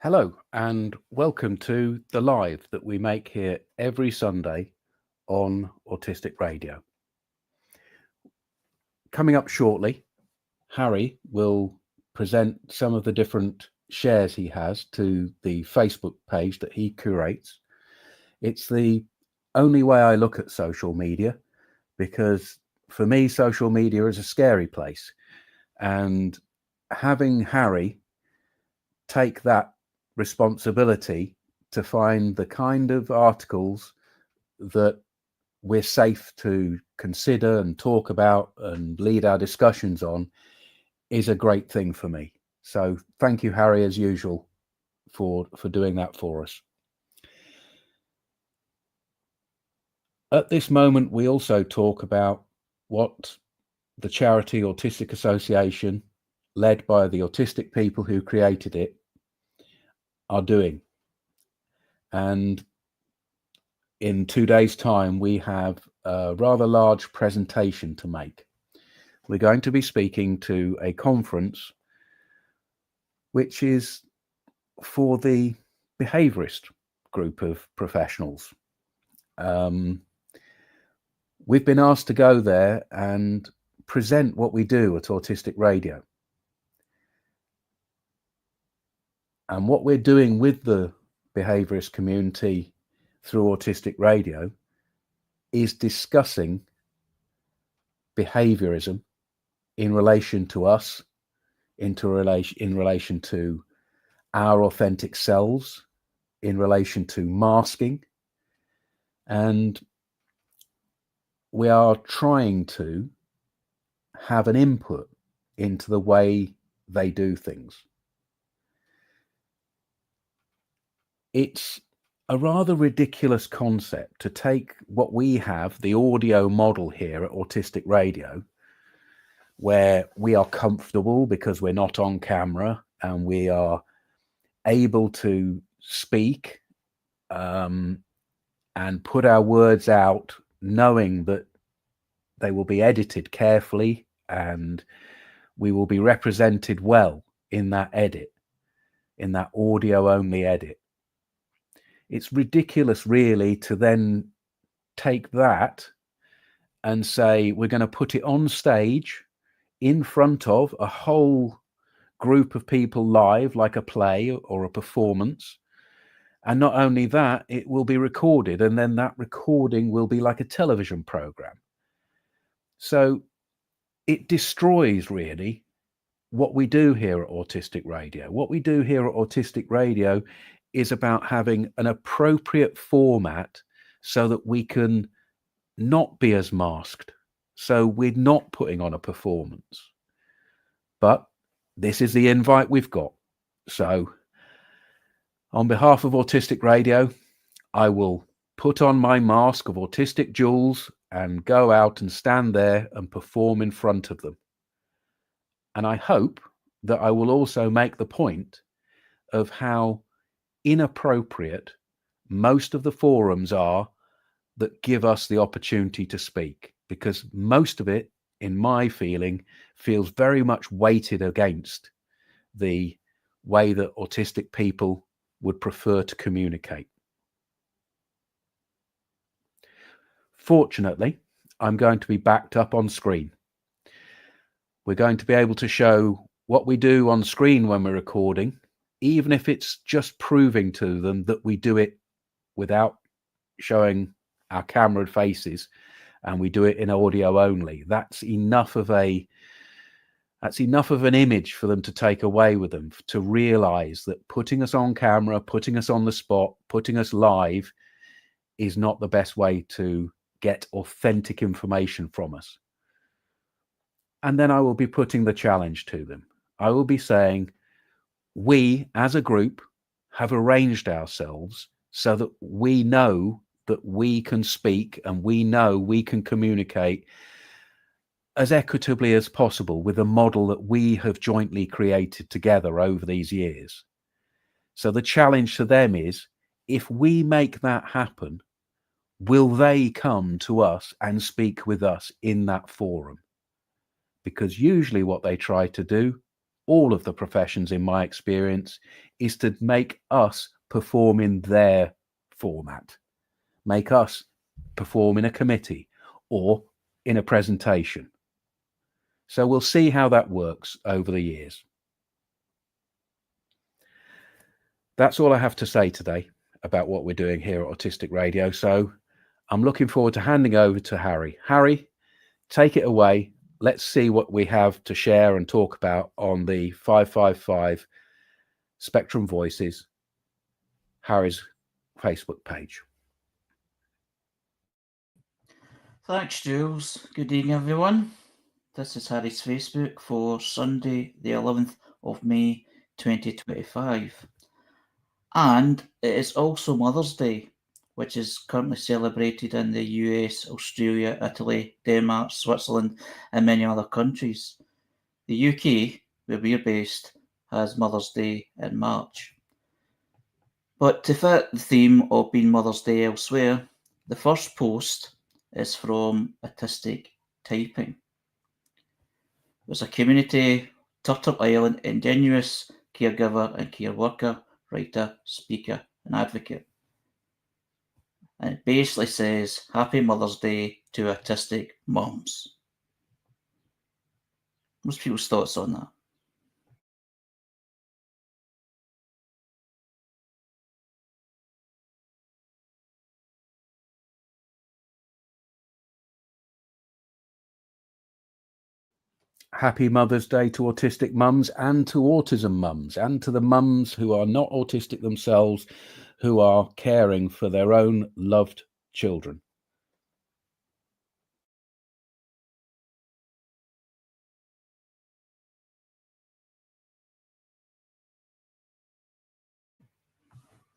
Hello and welcome to the live that we make here every Sunday on Autistic Radio. Coming up shortly, Harry will present some of the different shares he has to the Facebook page that he curates. It's the only way I look at social media, because for me, social media is a scary place. And having Harry take that responsibility to find the kind of articles that we're safe to consider and talk about and lead our discussions on is a great thing for me. So thank you, Harry, as usual, for doing that for us. At this moment, we also talk about what the charity Autistic Association, led by the autistic people who created it, are doing. And in 2 days' time, we have a rather large presentation to make. We're going to be speaking to a conference which is for the behaviourist group of professionals. We've been asked to go there and present what we do at Autistic Radio. And what we're doing with the behaviourist community through Autistic Radio is discussing behaviourism in relation to us, in relation to our authentic selves, in relation to masking. And we are trying to have an input into the way they do things. It's a rather ridiculous concept to take what we have, the audio model here at Autistic Radio, where we are comfortable because we're not on camera and we are able to speak and put our words out, knowing that they will be edited carefully and we will be represented well in that edit, in that audio only edit. It's ridiculous, really, to then take that and say we're going to put it on stage in front of a whole group of people live, like a play or a performance. And not only that, it will be recorded, and then that recording will be like a television program. So it destroys, really, what we do here at Autistic Radio. What we do here at Autistic Radio is about having an appropriate format so that we can not be as masked. So we're not putting on a performance. But this is the invite we've got. So on behalf of Autistic Radio, I will put on my mask of Autistic Jules and go out and stand there and perform in front of them. And I hope that I will also make the point of how inappropriate most of the forums are that give us the opportunity to speak, because most of it, in my feeling, feels very much weighted against the way that autistic people would prefer to communicate. Fortunately, I'm going to be backed up on screen. We're going to be able to show what we do on screen when we're recording, even if it's just proving to them that we do it without showing our camera faces and we do it in audio only. That's enough of an image for them to take away with them, to realize that putting us on camera, putting us on the spot, putting us live is not the best way to get authentic information from us. And then I will be putting the challenge to them. I will be saying, we as a group have arranged ourselves so that we know that we can speak and we know we can communicate as equitably as possible with a model that we have jointly created together over these years. So the challenge to them is, if we make that happen, will they come to us and speak with us in that forum? Because usually what they try to do all of the professions, in my experience, is to make us perform in their format, make us perform in a committee or in a presentation. So we'll see how that works over the years. That's all I have to say today about what we're doing here at Autistic Radio. So I'm looking forward to handing over to Harry. Harry, take it away. Let's see what we have to share and talk about on the 555 Spectrum Voices, Harry's Facebook page. Thanks, Jules. Good evening, everyone. This is Harry's Facebook for Sunday, the 11th of May, 2025. And it is also Mother's Day, which is currently celebrated in the US, Australia, Italy, Denmark, Switzerland, and many other countries. The UK, where we're based, has Mother's Day in March. But to fit the theme of being Mother's Day elsewhere, the first post is from Autistic Typing. It was a community, Turtle Island ingenuous caregiver and care worker, writer, speaker, and advocate. And it basically says, Happy Mother's Day to autistic mums. What's people's thoughts on that? Happy Mother's Day to autistic mums and to autism mums and to the mums who are not autistic themselves, who are caring for their own loved children.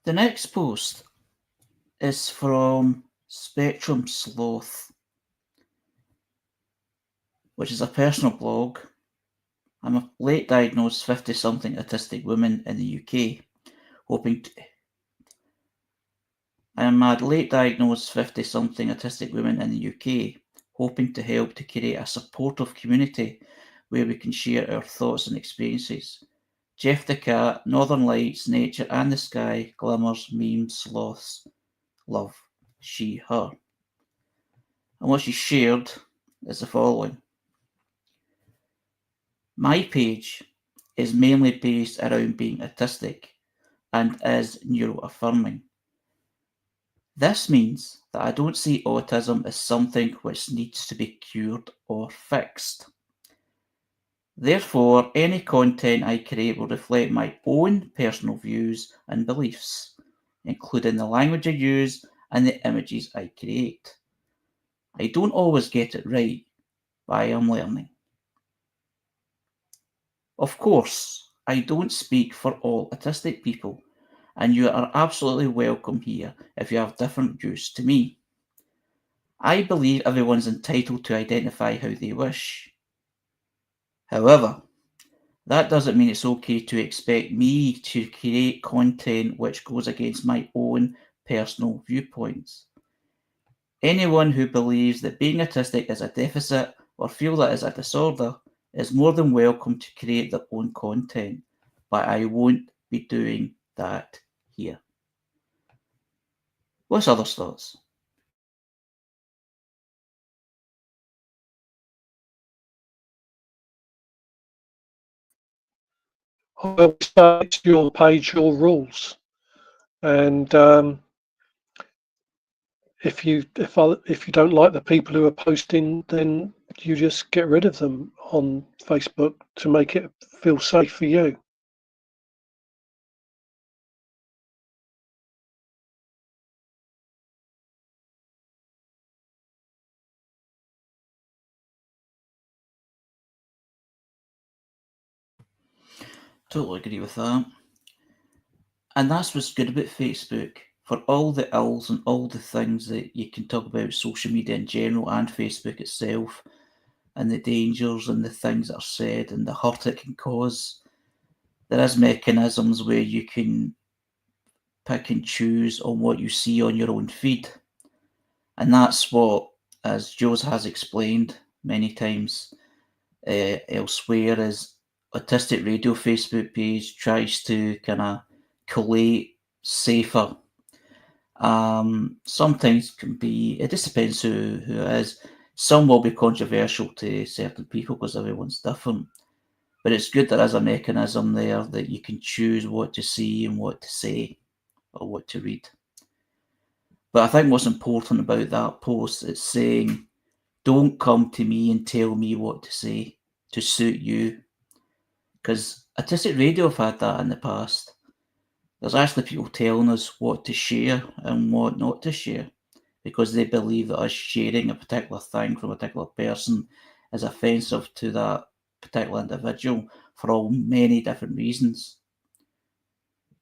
The next post is from Spectrum Sloth, which is a personal blog. I'm a late diagnosed 50-something autistic woman in the UK, hoping to help to create a supportive community where we can share our thoughts and experiences. Jeff the cat, Northern Lights, nature and the sky, glimmers, memes, sloths, love, she, her. And what she shared is the following. My page is mainly based around being autistic and is neuroaffirming. This means that I don't see autism as something which needs to be cured or fixed. Therefore, any content I create will reflect my own personal views and beliefs, including the language I use and the images I create. I don't always get it right, but I am learning. Of course, I don't speak for all autistic people, and you are absolutely welcome here if you have different views to me. I believe everyone's entitled to identify how they wish. However, that doesn't mean it's okay to expect me to create content which goes against my own personal viewpoints. Anyone who believes that being autistic is a deficit or feel that is a disorder is more than welcome to create their own content, but I won't be doing that here. What's others' thoughts? Well, it's your page, your rules, and if you don't like the people who are posting, then you just get rid of them on Facebook to make it feel safe for you. Totally agree with that. And that's what's good about Facebook. For all the ills and all the things that you can talk about social media in general and Facebook itself, and the dangers and the things that are said and the hurt it can cause, there is mechanisms where you can pick and choose on what you see on your own feed. And that's what, as Jules has explained many times elsewhere, is Autistic Radio Facebook page tries to kind of collate safer. Sometimes can be, it just depends who it is. Some will be controversial to certain people because everyone's different. But it's good there is a mechanism there that you can choose what to see and what to say or what to read. But I think what's important about that post is saying, don't come to me and tell me what to say to suit you. Because Autistic Radio have had that in the past. There's actually people telling us what to share and what not to share because they believe that us sharing a particular thing from a particular person is offensive to that particular individual for all many different reasons.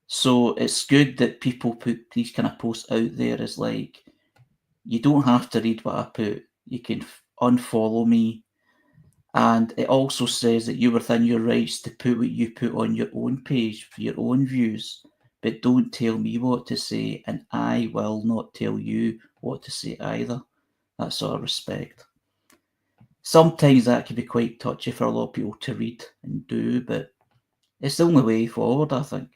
So it's good that people put these kind of posts out there as like, you don't have to read what I put. You can unfollow me. And it also says that you're within your rights to put what you put on your own page for your own views, but don't tell me what to say, and I will not tell you what to say either. That sort of respect. Sometimes that can be quite touchy for a lot of people to read and do, but it's the only way forward, I think.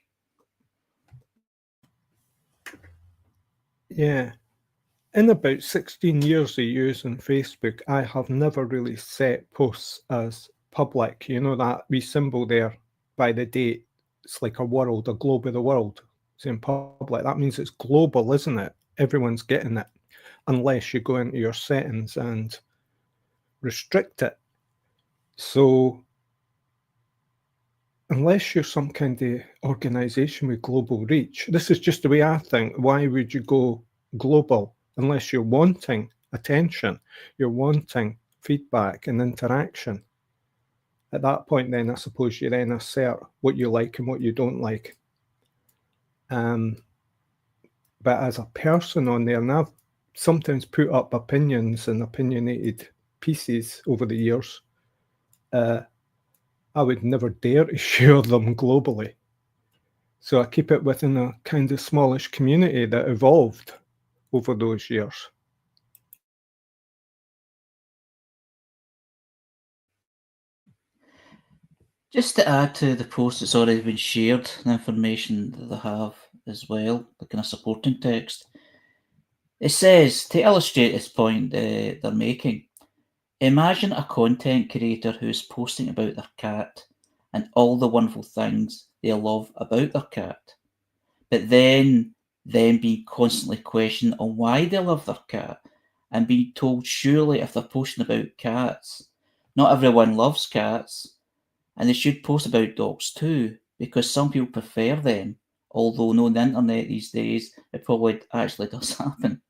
Yeah. In about 16 years of using Facebook, I have never really set posts as public. You know that wee symbol there by the date? It's like a world, a globe of the world. It's in public. That means it's global, isn't it? Everyone's getting it, unless you go into your settings and restrict it. So unless you're some kind of organization with global reach, this is just the way I think. Why would you go global unless you're wanting attention, you're wanting feedback and interaction? At that point, then I suppose you then assert what you like and what you don't like. But as a person on there, and I've sometimes put up opinions and opinionated pieces over the years, I would never dare to share them globally. So I keep it within a kind of smallish community that evolved over those years. Just to add to the post that's already been shared, the information that they have as well, the kind of supporting text. It says, to illustrate this point they're making, imagine a content creator who's posting about their cat and all the wonderful things they love about their cat, but then being constantly questioned on why they love their cat and being told surely if they're posting about cats, not everyone loves cats, and they should post about dogs too, because some people prefer them, although knowing the internet these days, it probably actually does happen.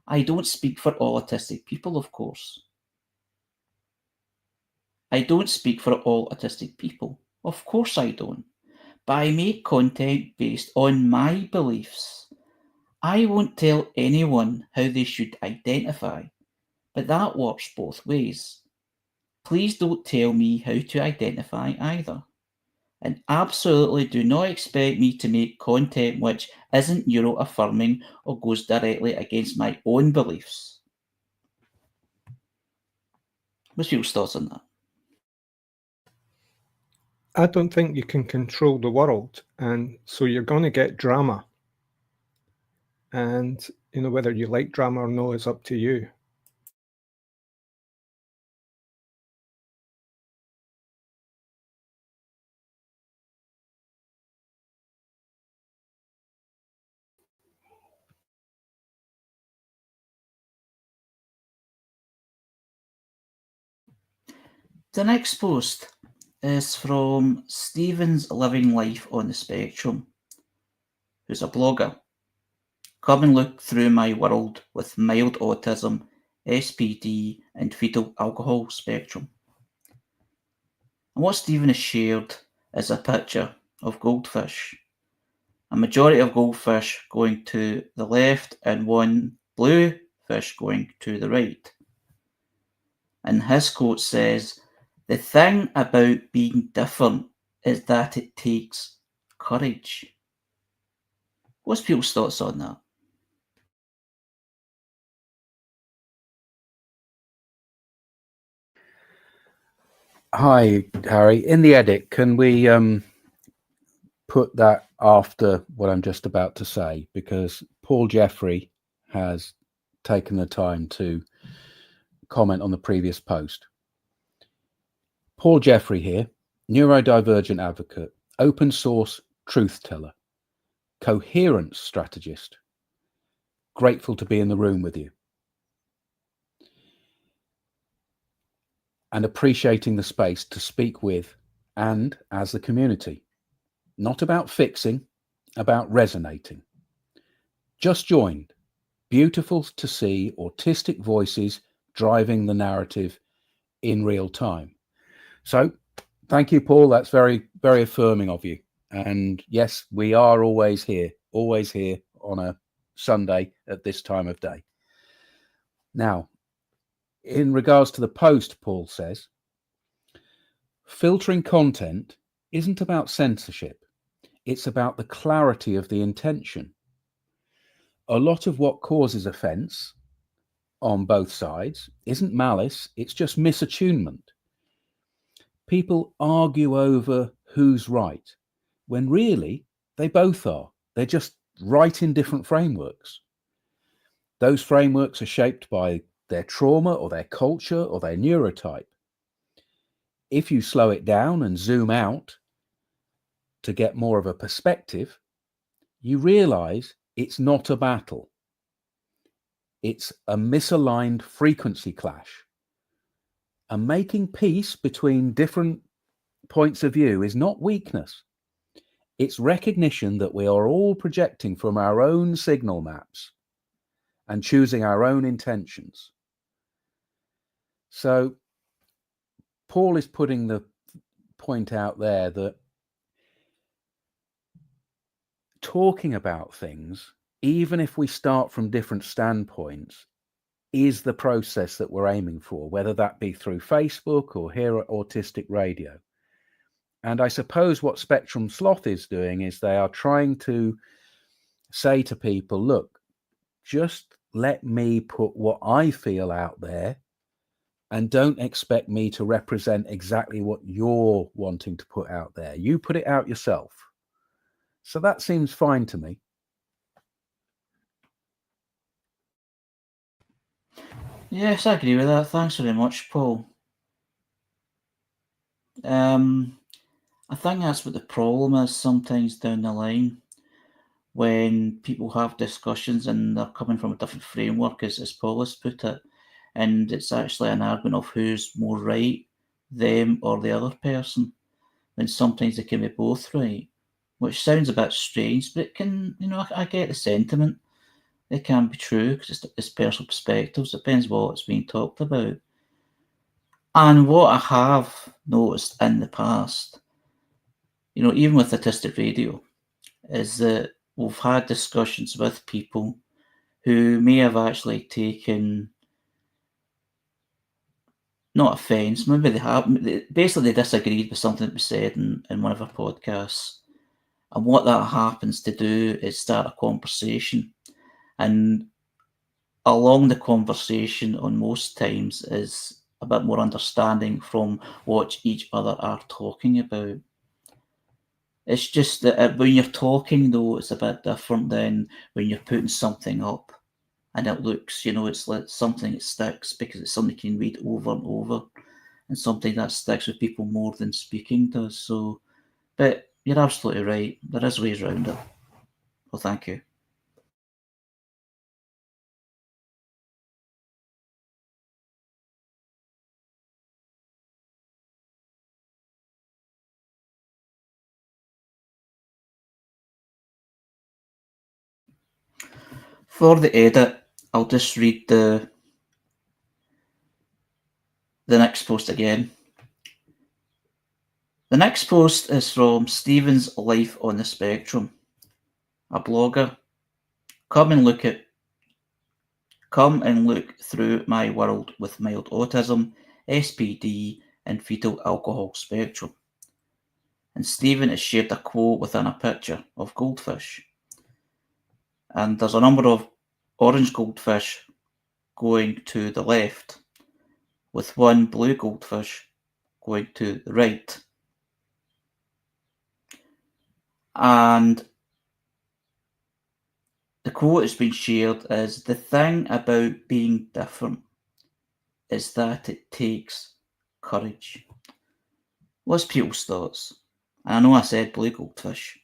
I don't speak for all autistic people, of course. I don't speak for all autistic people. Of course I don't. But I make content based on my beliefs. I won't tell anyone how they should identify, but that works both ways. Please don't tell me how to identify either. And absolutely do not expect me to make content which isn't neuro-affirming or goes directly against my own beliefs. What's your thoughts on that? I don't think you can control the world, and so you're going to get drama. And, you know, whether you like drama or no is up to you. The next post is from Stephen's Living Life on the Spectrum, who's a blogger. Come and look through my world with mild autism, SPD, and fetal alcohol spectrum. And what Stephen has shared is a picture of goldfish. A majority of goldfish going to the left and one blue fish going to the right. And his quote says, "The thing about being different is that it takes courage." What's people's thoughts on that? Hi, Harry. In the edit, can we put that after what I'm just about to say? Because Paul Jeffrey has taken the time to comment on the previous post. Paul Jeffrey here, neurodivergent advocate, open source truth teller, coherence strategist. Grateful to be in the room with you. And appreciating the space to speak with and as the community. Not about fixing, about resonating. Just joined. Beautiful to see autistic voices driving the narrative in real time. So thank you, Paul. That's very, very affirming of you. And yes, we are always here on a Sunday at this time of day. Now, in regards to the post, Paul says, filtering content isn't about censorship. It's about the clarity of the intention. A lot of what causes offence on both sides isn't malice, it's just misattunement. People argue over who's right, when really they both are. They're just right in different frameworks. Those frameworks are shaped by their trauma or their culture or their neurotype. If you slow it down and zoom out to get more of a perspective, you realize it's not a battle. It's a misaligned frequency clash. And making peace between different points of view is not weakness. It's recognition that we are all projecting from our own signal maps and choosing our own intentions. So Paul is putting the point out there that talking about things, even if we start from different standpoints, is the process that we're aiming for, whether that be through Facebook or here at Autistic Radio. And I suppose what Spectrum Sloth is doing is they are trying to say to people, look, just let me put what I feel out there and don't expect me to represent exactly what you're wanting to put out there. You put it out yourself. So that seems fine to me. Yes, I agree with that. Thanks very much, Paul. I think that's what the problem is sometimes down the line when people have discussions and they're coming from a different framework, as Paul has put it, and it's actually an argument of who's more right, them or the other person. Then sometimes they can be both right, which sounds a bit strange, but it can, I get the sentiment. It can be true because it's personal perspectives. It depends what's being talked about. And what I have noticed in the past, even with Autistic Radio, is that we've had discussions with people who may have actually taken, not offence, maybe they have, basically they disagreed with something that was said in one of our podcasts. And what that happens to do is start a conversation. And along the conversation on most times is a bit more understanding from what each other are talking about. It's just that when you're talking, though, it's a bit different than when you're putting something up and it looks, it's like something that sticks because it's something you can read over and over and something that sticks with people more than speaking does. So, but you're absolutely right. There is ways around it. Well, thank you. For the edit, I'll just read the next post again. The next post is from Stephen's Life on the Spectrum, a blogger. Come and look through my world with mild autism, SPD, and fetal alcohol spectrum. And Stephen has shared a quote within a picture of goldfish. And there's a number of orange goldfish going to the left, with one blue goldfish going to the right. And the quote that's been shared is, "The thing about being different is that it takes courage." What's people's thoughts? And I know I said blue goldfish.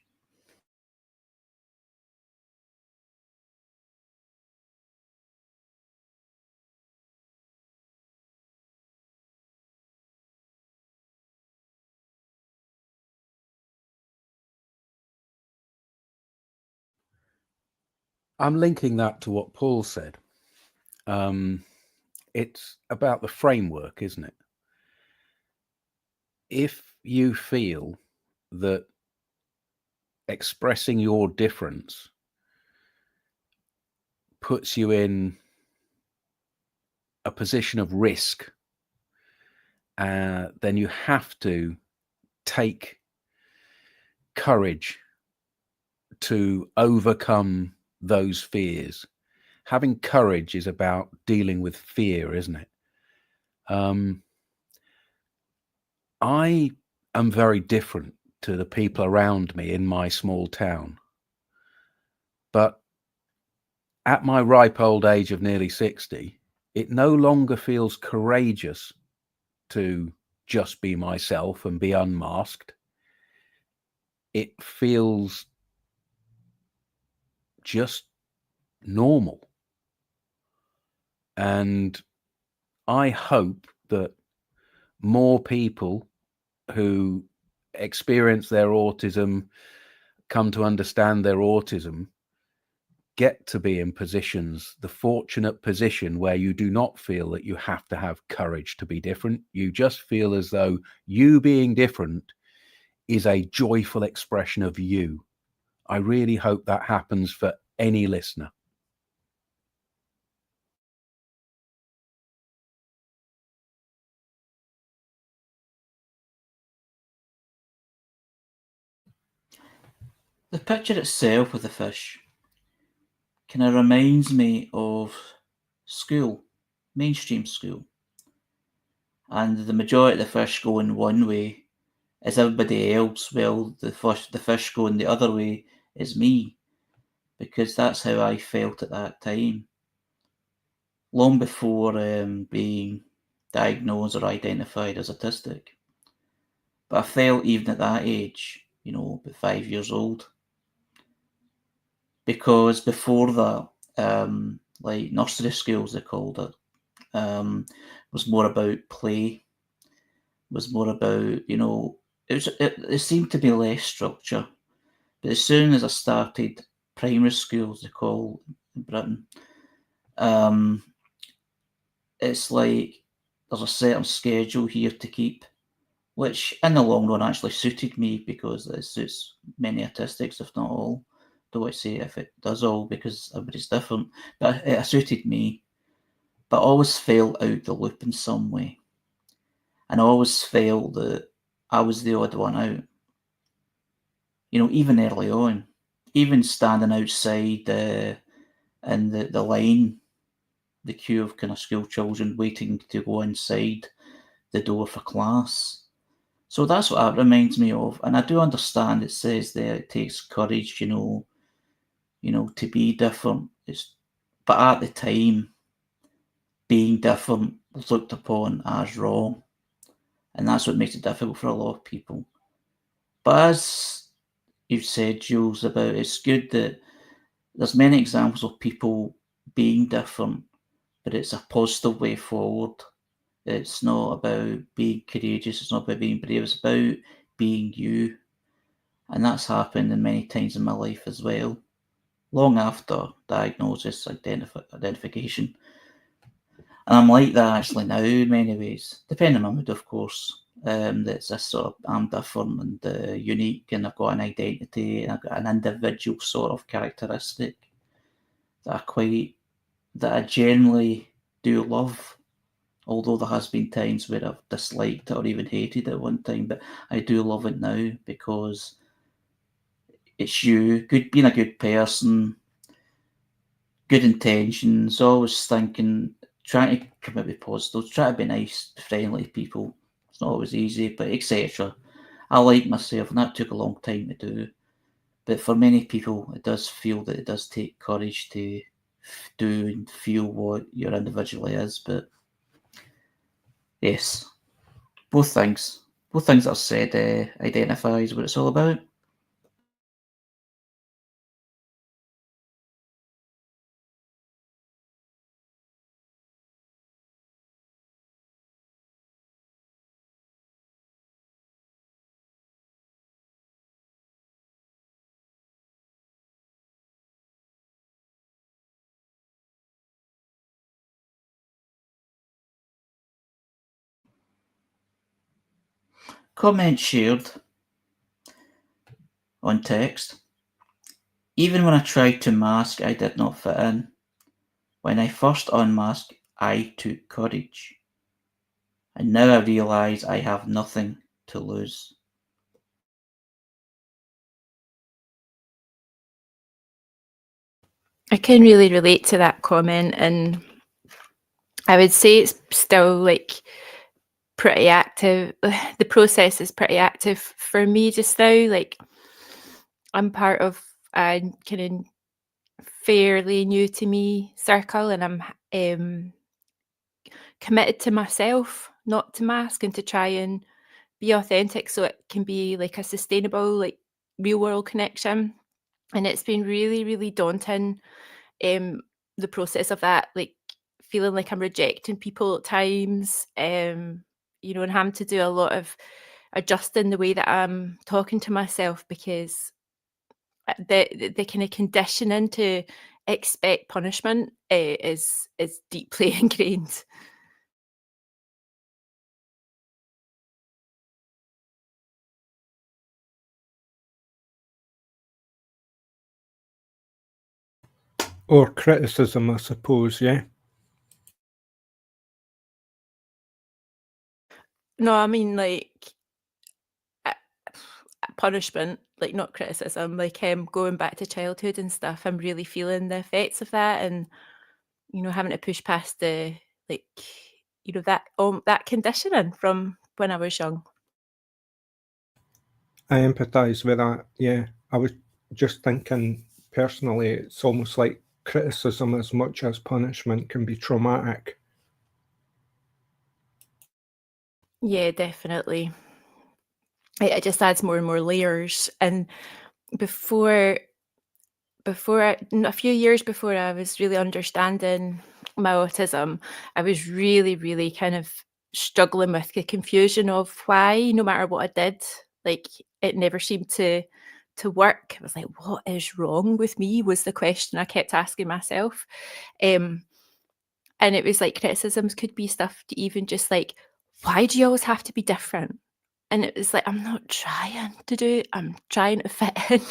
I'm linking that to what Paul said. It's about the framework, isn't it? If you feel that expressing your difference puts you in a position of risk, then you have to take courage to overcome those fears. Having courage is about dealing with fear, isn't it? I am very different to the people around me in my small town. But at my ripe old age of nearly 60, it no longer feels courageous to just be myself and be unmasked. It feels just normal. And I hope that more people who experience their autism, come to understand their autism, get to be in positions, the fortunate position where you do not feel that you have to have courage to be different. You just feel as though you being different is a joyful expression of you. I really hope that happens for any listener. The picture itself with the fish kind of reminds me of school, mainstream school. And the majority of the fish going one way is everybody else. Well, the fish going the other way is me, because that's how I felt at that time. Long before being diagnosed or identified as autistic. But I felt even at that age, about 5 years old. Because before that, like nursery schools, they called it, was more about play, was more about, it seemed to be less structure. But as soon as I started primary schools, they call in Britain, it's like there's a certain schedule here to keep, which in the long run actually suited me, because it suits many autistics, if not all. Don't want to say if it does all, because everybody's different, but it suited me. But I always fell out the loop in some way. And I always felt that I was the odd one out. Even early on, even standing outside in the line, the queue of kind of school children waiting to go inside the door for class. So that's what that reminds me of. And I do understand it says there it takes courage, to be different. But at the time, being different was looked upon as wrong. And that's what makes it difficult for a lot of people. But as you've said, Jules, about it's good that there's many examples of people being different, but it's a positive way forward. It's not about being courageous. It's not about being brave. It's about being you. And that's happened in many times in my life as well. Long after diagnosis, identification. And I'm like that actually now in many ways, depending on my mood, of course. That's this sort of, I'm different and unique, and I've got an identity, and I've got an individual sort of characteristic that I generally do love. Although there has been times where I've disliked it or even hated it at one time, but I do love it now because it's you, being a good person, good intentions, always thinking, trying to come out with positive, try to be nice, friendly to people, It's not always easy, but etc. I like myself, and that took a long time to do. But for many people, it does feel that it does take courage to do and feel what your individually is. But yes, both things I've said identifies what it's all about. Comment shared on text. Even when I tried to mask, I did not fit in. When I first unmasked, I took courage. And now I realise I have nothing to lose. I can really relate to that comment, and I would say it's still like pretty active. The process is pretty active for me just now. Like, I'm part of a kind of fairly new to me circle, and I'm committed to myself not to mask and to try and be authentic so it can be like a sustainable, like, real world connection. And it's been really, really daunting, the process of that, like feeling like I'm rejecting people at times, and having to do a lot of adjusting the way that I'm talking to myself, because the kind of conditioning to expect punishment is deeply ingrained. Or criticism, I suppose, yeah. No, I mean, like, punishment, like, not criticism, like, going back to childhood and stuff. I'm really feeling the effects of that, and having to push past the, like, that conditioning from when I was young. I empathise with that, yeah. I was just thinking, personally, it's almost like criticism as much as punishment can be traumatic. Yeah, definitely. It just adds more and more layers. And before a few years before I was really understanding my autism, I was really, really kind of struggling with the confusion of why, no matter what I did, like, it never seemed to work. I was like, what is wrong with me, was the question I kept asking myself. And it was like, criticisms could be stuff to even just like, why do you always have to be different? And it was like, I'm not trying to do it, I'm trying to fit in.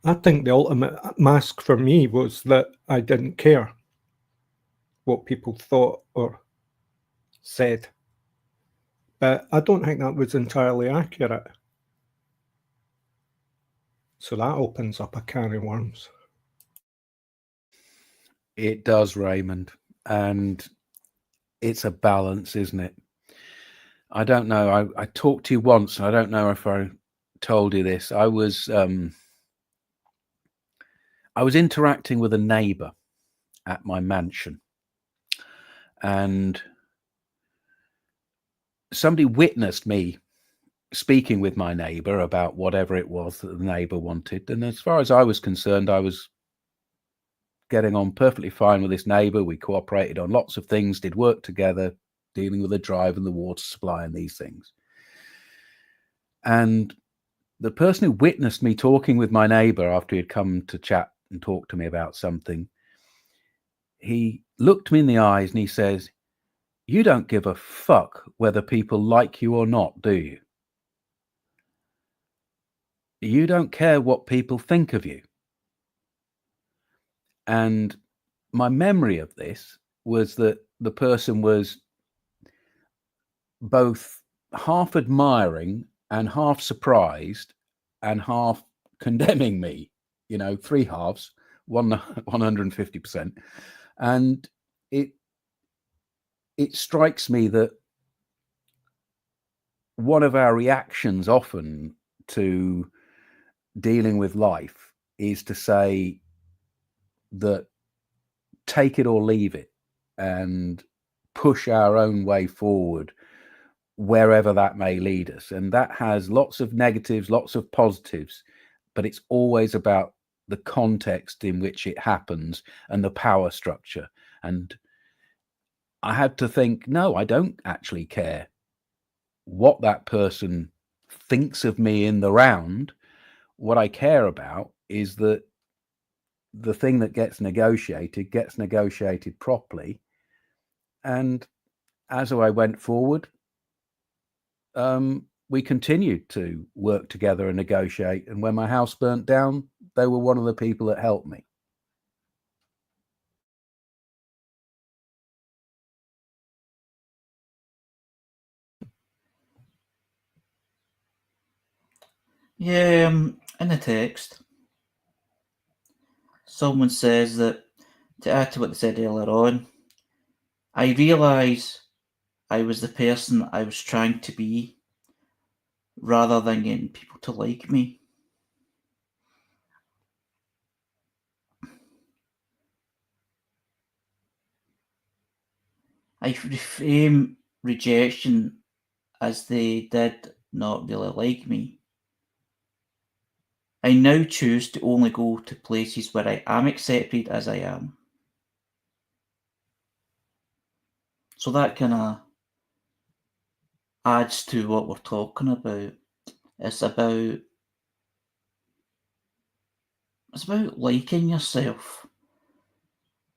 I think the ultimate mask for me was that I didn't care what people thought or said. But I don't think that was entirely accurate. So that opens up a can of worms. It does, Raymond. And it's a balance, isn't it? I don't know. I talked to you once. I don't know if I told you this. I was interacting with a neighbour at my mansion, and somebody witnessed me speaking with my neighbour about whatever it was that the neighbour wanted. And as far as I was concerned, I was getting on perfectly fine with this neighbour. We cooperated on lots of things, did work together, dealing with the drive and the water supply and these things. And the person who witnessed me talking with my neighbour after he had come to chat and talk to me about something, he looked me in the eyes and he says, "You don't give a fuck whether people like you or not, do you? You don't care what people think of you." And my memory of this was that the person was both half admiring and half surprised and half condemning me, three halves, 150%. And it it strikes me that one of our reactions often to dealing with life is to say that take it or leave it and push our own way forward wherever that may lead us. And that has lots of negatives, lots of positives, but it's always about the context in which it happens and the power structure. And I had to think, no, I don't actually care what that person thinks of me in the round. What I care about is that the thing that gets negotiated properly. And as I went forward, we continued to work together and negotiate. And when my house burnt down, they were one of the people that helped me. Yeah, in the text, someone says that, to add to what they said earlier on, I realise I was the person I was trying to be rather than getting people to like me. I reframe rejection as they did not really like me. I now choose to only go to places where I am accepted as I am. So that kind of adds to what we're talking about. It's about liking yourself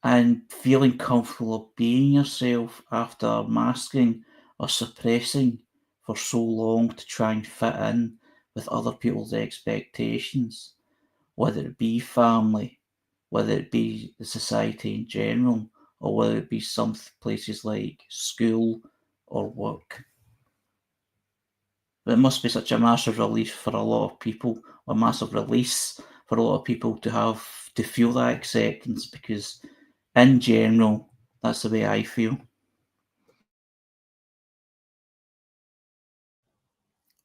and feeling comfortable being yourself after masking or suppressing for so long to try and fit in with other people's expectations, whether it be family, whether it be the society in general, or whether it be some places like school or work. But it must be such a massive relief for a lot of people, a massive release for a lot of people to feel that acceptance, because in general, that's the way I feel.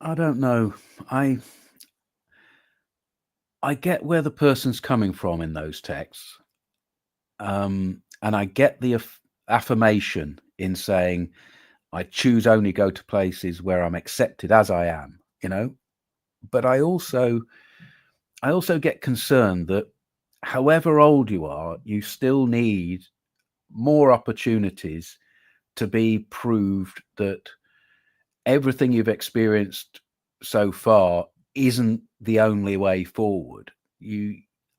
I don't know. I get where the person's coming from in those texts. And I get the affirmation in saying, I choose only go to places where I'm accepted as I am, but I also get concerned that however old you are, you still need more opportunities to be proved that everything you've experienced so far isn't the only way forward.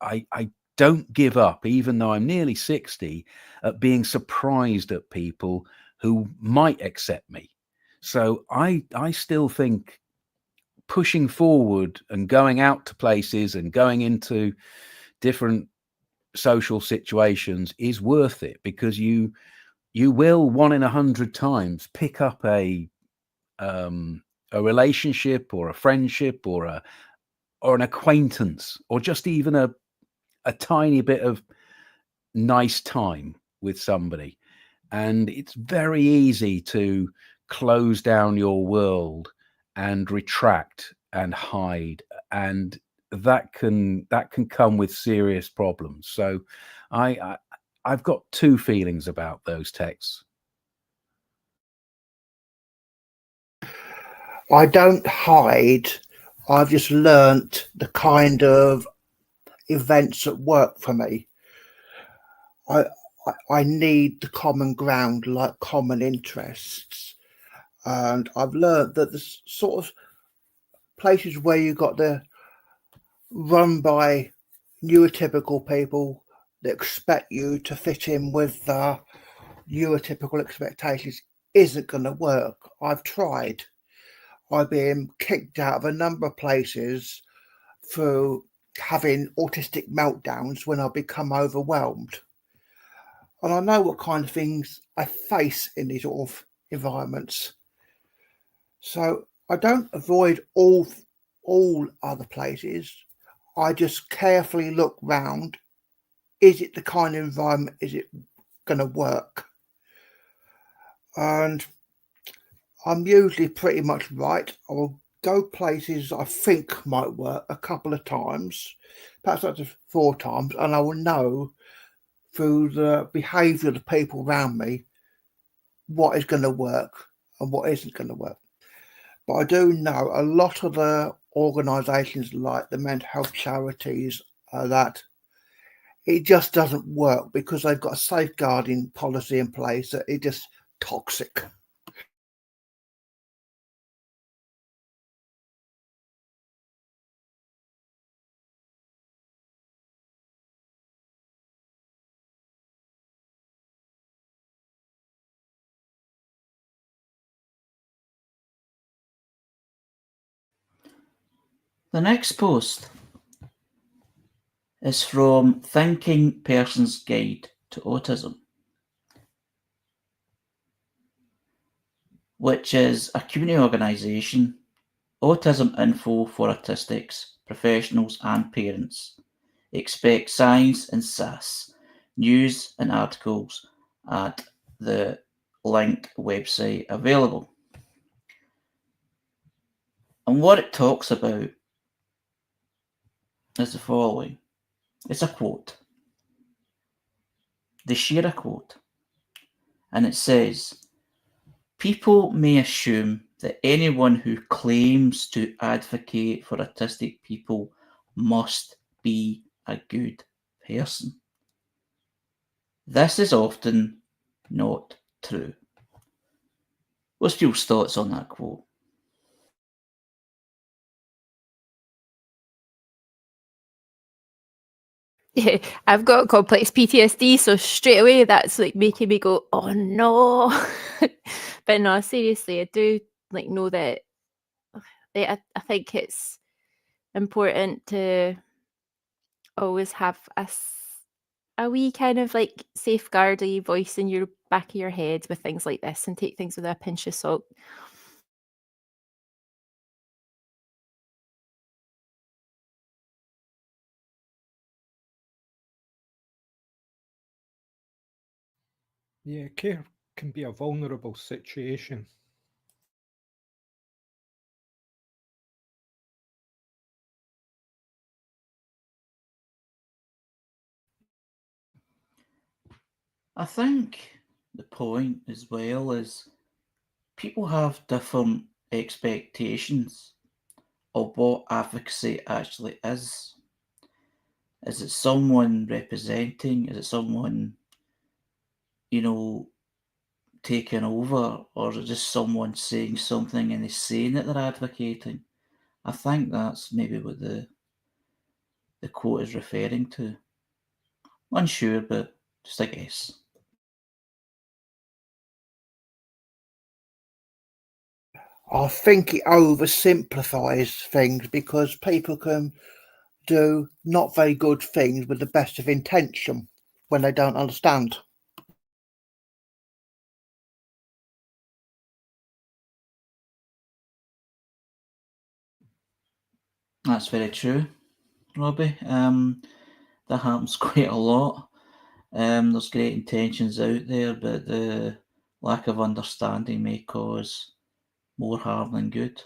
I don't give up, even though I'm nearly 60, at being surprised at people who might accept me. So I still think pushing forward and going out to places and going into different social situations is worth it, because you will 1 in 100 times pick up a relationship or a friendship or an acquaintance, or just even a tiny bit of nice time with somebody. And it's very easy to close down your world and retract and hide, and that can come with serious problems. So I've got two feelings about those texts. I don't hide. I've just learnt the kind of events that work for me. I need the common ground, like common interests. And I've learnt that the sort of places where you got the run by neurotypical people that expect you to fit in with the neurotypical expectations isn't going to work. I've tried. I've been kicked out of a number of places through having autistic meltdowns when I become overwhelmed. And I know what kind of things I face in these sort of environments. So I don't avoid all other places. I just carefully look round. Is it the kind of environment? Is it going to work? and I'm usually pretty much right. I will go places I think might work a couple of times, perhaps up to 4 times, and I will know through the behaviour of the people around me what is going to work and what isn't going to work. But I do know a lot of the organisations like the mental health charities that it just doesn't work because they've got a safeguarding policy in place that it's just toxic. The next post is from Thinking Person's Guide to Autism, which is a community organisation, autism info for autistics, professionals and parents. Expect science and sass, news and articles at the linked website available. And what it talks about is the following. It's a quote. They share a quote, and it says, "People may assume that anyone who claims to advocate for autistic people must be a good person. This is often not true." What's Jules' thoughts on that quote? Yeah, I've got complex PTSD, so straight away that's like making me go, oh no. But no, seriously, I do like know that I think it's important to always have a wee kind of like safeguardy voice in your back of your head with things like this, and take things with a pinch of salt. Yeah, care can be a vulnerable situation. I think the point as well is people have different expectations of what advocacy actually is. Is it someone representing? Is it someone, taking over? Or is it just someone saying something and they're saying that they're advocating? I think that's maybe what the quote is referring to. Unsure, but just a guess. I think it oversimplifies things because people can do not very good things with the best of intention when they don't understand. That's very true, Robbie. That happens quite a lot. There's great intentions out there, but the lack of understanding may cause more harm than good.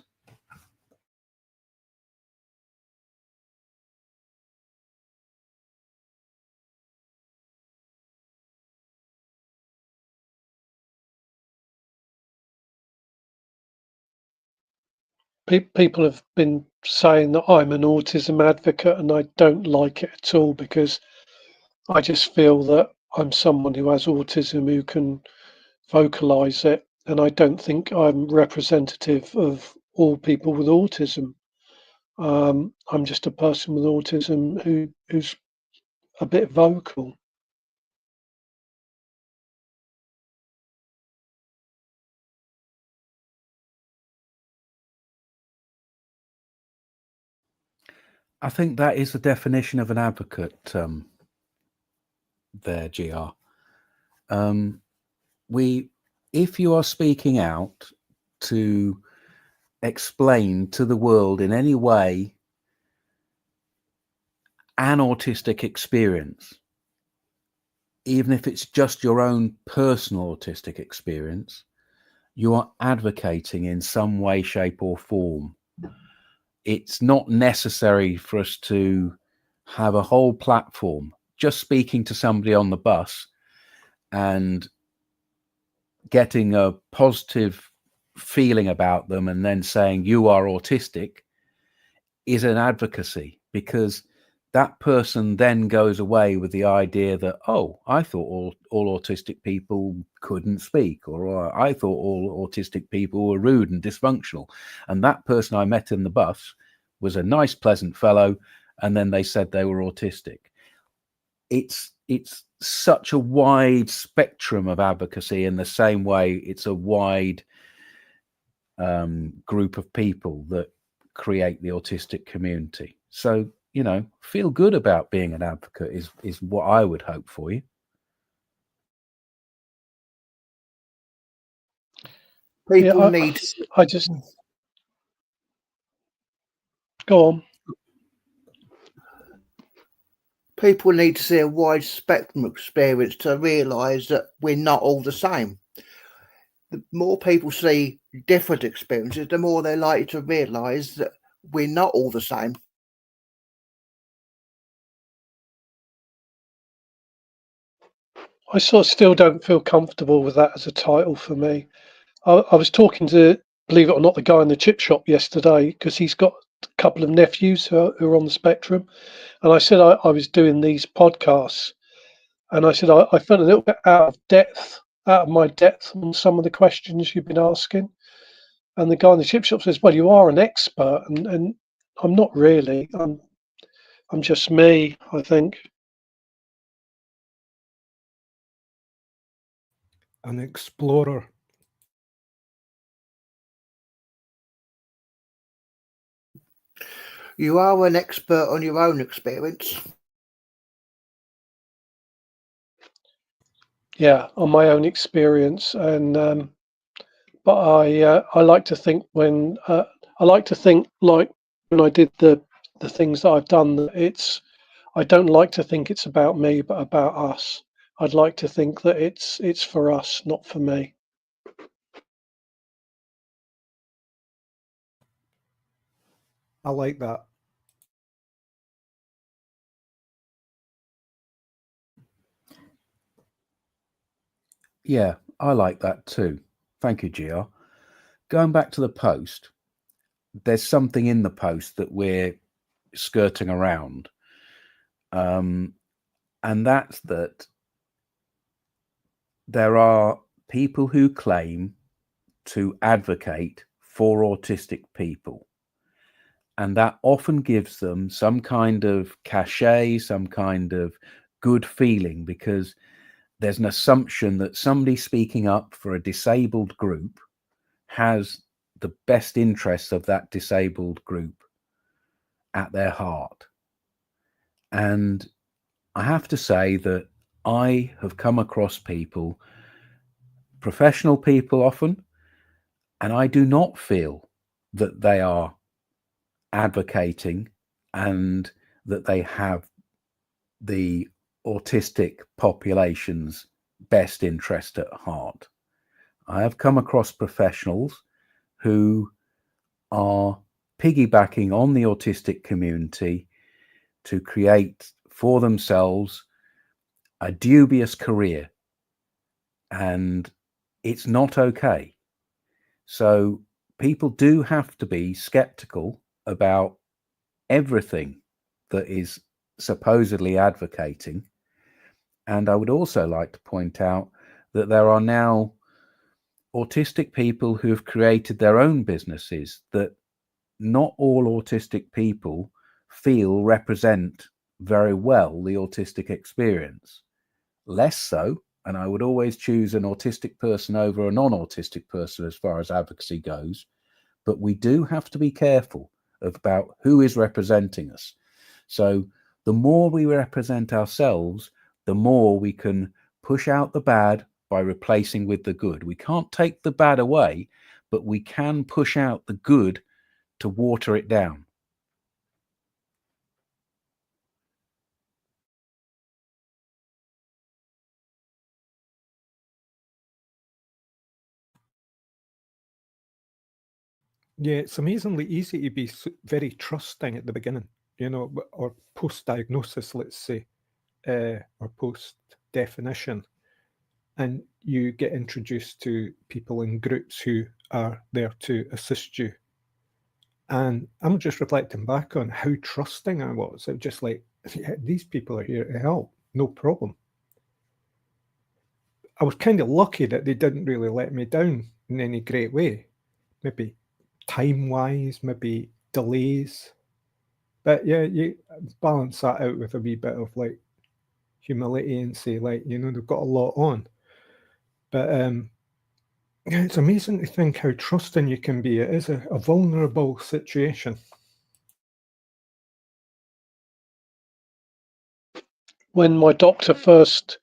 People have been saying that I'm an autism advocate, and I don't like it at all because I just feel that I'm someone who has autism who can vocalize it, and I don't think I'm representative of all people with autism. I'm just a person with autism who's a bit vocal. I think that is the definition of an advocate there, GR. If you are speaking out to explain to the world in any way an autistic experience, even if it's just your own personal autistic experience, you are advocating in some way, shape, or form. It's not necessary for us to have a whole platform just speaking to somebody on the bus and getting a positive feeling about them and then saying you are autistic is an advocacy, because that person then goes away with the idea that, oh, I thought all autistic people couldn't speak, or I thought all autistic people were rude and dysfunctional. And that person I met in the bus was a nice, pleasant fellow, and then they said they were autistic. It's such a wide spectrum of advocacy, in the same way it's a wide group of people that create the autistic community. So, you know, feel good about being an advocate is what I would hope for you. People need. I just go on. People need to see a wide spectrum of experience to realise that we're not all the same. The more people see different experiences, the more they're likely to realise that we're not all the same. I sort of still don't feel comfortable with that as a title for me. I was talking to, believe it or not, the guy in the chip shop yesterday, because he's got a couple of nephews who are on the spectrum. And I said I was doing these podcasts, and I said I felt a little bit out of my depth on some of the questions you've been asking. And the guy in the chip shop says, well, you are an expert. And I'm not really. I'm just me, I think. An explorer. You are an expert on your own experience. Yeah, on my own experience, and but I like to think like when I did the things that I've done, that I don't like to think it's about me, but about us. I'd like to think that it's for us, not for me. I like that. Yeah, I like that too. Thank you, GR. Going back to the post, there's something in the post that we're skirting around. And that's that there are people who claim to advocate for autistic people. And that often gives them some kind of cachet, some kind of good feeling, because there's an assumption that somebody speaking up for a disabled group has the best interests of that disabled group at their heart. And I have to say that I have come across people, professional people often, and I do not feel that they are advocating and that they have the autistic population's best interest at heart. I have come across professionals who are piggybacking on the autistic community to create for themselves a dubious career, and it's not okay. So people do have to be skeptical about everything that is supposedly advocating. And I would also like to point out that there are now autistic people who have created their own businesses that not all autistic people feel represent very well the autistic experience. Less so, and I would always choose an autistic person over a non-autistic person as far as advocacy goes, but we do have to be careful about who is representing us. So the more we represent ourselves, the more we can push out the bad by replacing with the good. We can't take the bad away, but we can push out the good to water it down. Yeah, it's amazingly easy to be very trusting at the beginning, you know, or post-diagnosis, let's say, or post-definition. And you get introduced to people in groups who are there to assist you. And I'm just reflecting back on how trusting I was. It was just like, yeah, these people are here to help, no problem. I was kind of lucky that they didn't really let me down in any great way. Maybe time-wise, maybe delays. But yeah, you balance that out with a wee bit of like humility and say, like, you know, they've got a lot on. But yeah, it's amazing to think how trusting you can be. It is a vulnerable situation. When my doctor first,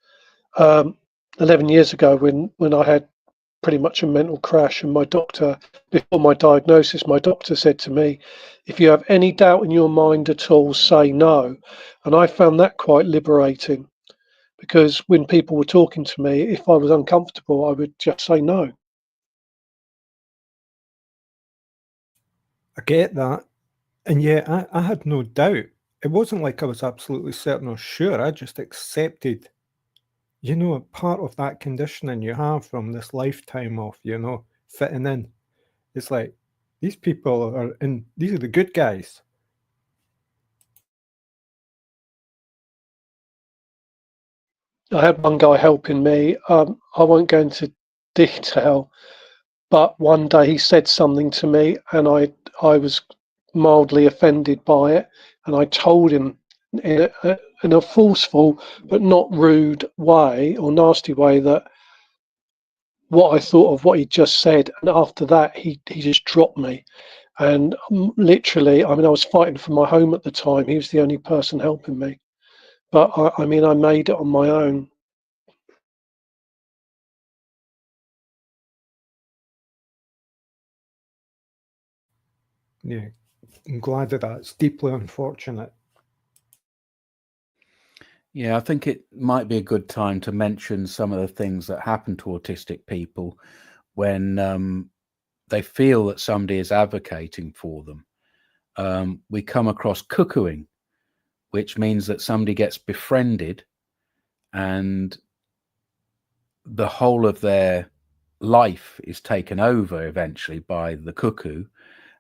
11 years ago, when I had pretty much a mental crash, and my doctor, before my diagnosis, my doctor said to me, if you have any doubt in your mind at all, say no. And I found that quite liberating, because when people were talking to me, if I was uncomfortable, I would just say no. I get that. And yeah, I had no doubt. It wasn't like I was absolutely certain or sure. I just accepted, you know, part of that conditioning you have from this lifetime of, you know, fitting in. It's like, these people are in, these are the good guys. I had one guy helping me. I won't go into detail, but one day he said something to me, and I was mildly offended by it, and I told him in a forceful but not rude way or nasty way that what I thought of what he just said. And after that, he just dropped me. And literally, I mean, I was fighting for my home at the time. He was the only person helping me. But I mean, I made it on my own. Yeah, I'm glad of that. It's deeply unfortunate. Yeah, I think it might be a good time to mention some of the things that happen to autistic people when they feel that somebody is advocating for them. We come across cuckooing, which means that somebody gets befriended and the whole of their life is taken over eventually by the cuckoo,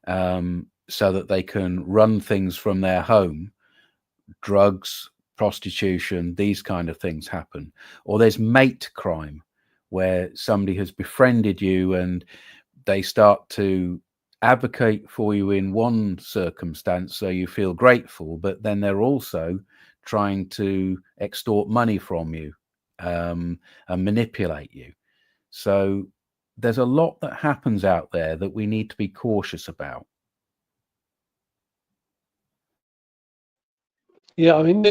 so that they can run things from their home. Drugs, prostitution, these kind of things happen. Or there's mate crime, where somebody has befriended you and they start to advocate for you in one circumstance, so you feel grateful, but then they're also trying to extort money from you and manipulate you. So there's a lot that happens out there that we need to be cautious about. Yeah, I mean,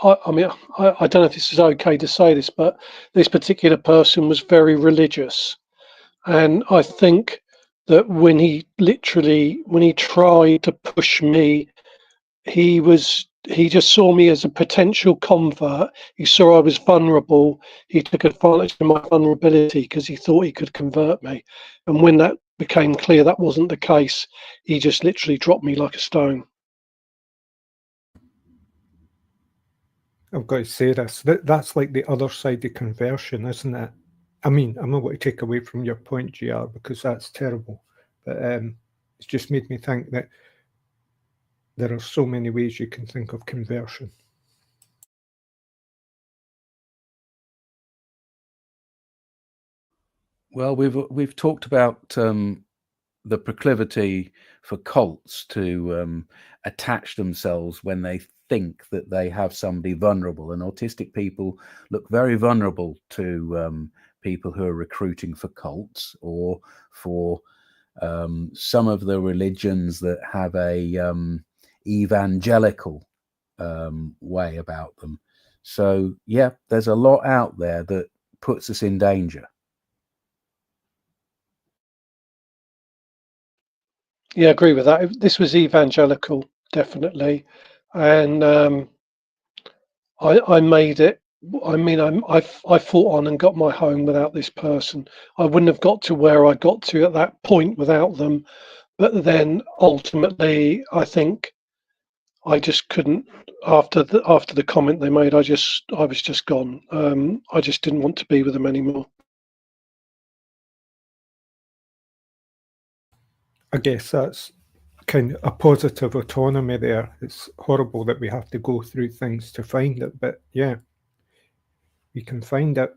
I mean, I don't know if this is okay to say this, but this particular person was very religious. And I think that when he tried to push me, he just saw me as a potential convert. He saw I was vulnerable. He took advantage of my vulnerability because he thought he could convert me. And when that became clear that wasn't the case, he just literally dropped me like a stone. I've got to say this. That's like the other side of conversion, isn't it? I mean, I'm not going to take away from your point, GR, because that's terrible. But it's just made me think that there are so many ways you can think of conversion. Well, we've talked about the proclivity for cults to attach themselves when they think that they have somebody vulnerable, and autistic people look very vulnerable to people who are recruiting for cults or for some of the religions that have a evangelical way about them. So yeah, there's a lot out there that puts us in danger. Yeah, I agree with that. This was evangelical, definitely, and I made it. I mean, I fought on and got my home without this person. I wouldn't have got to where I got to at that point without them. But then ultimately, I think I just couldn't. After the comment they made, I was just gone. I just didn't want to be with them anymore. I guess that's kind of a positive autonomy there. It's horrible that we have to go through things to find it, but yeah, we can find it.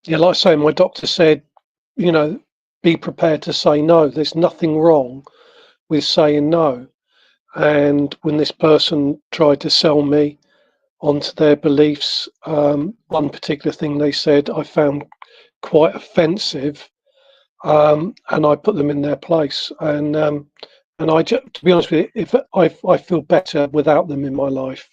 Yeah, like I say, my doctor said, you know, be prepared to say no. There's nothing wrong with saying no. And when this person tried to sell me onto their beliefs, one particular thing they said I found quite offensive, and I put them in their place. And to be honest with you, if I feel better without them in my life.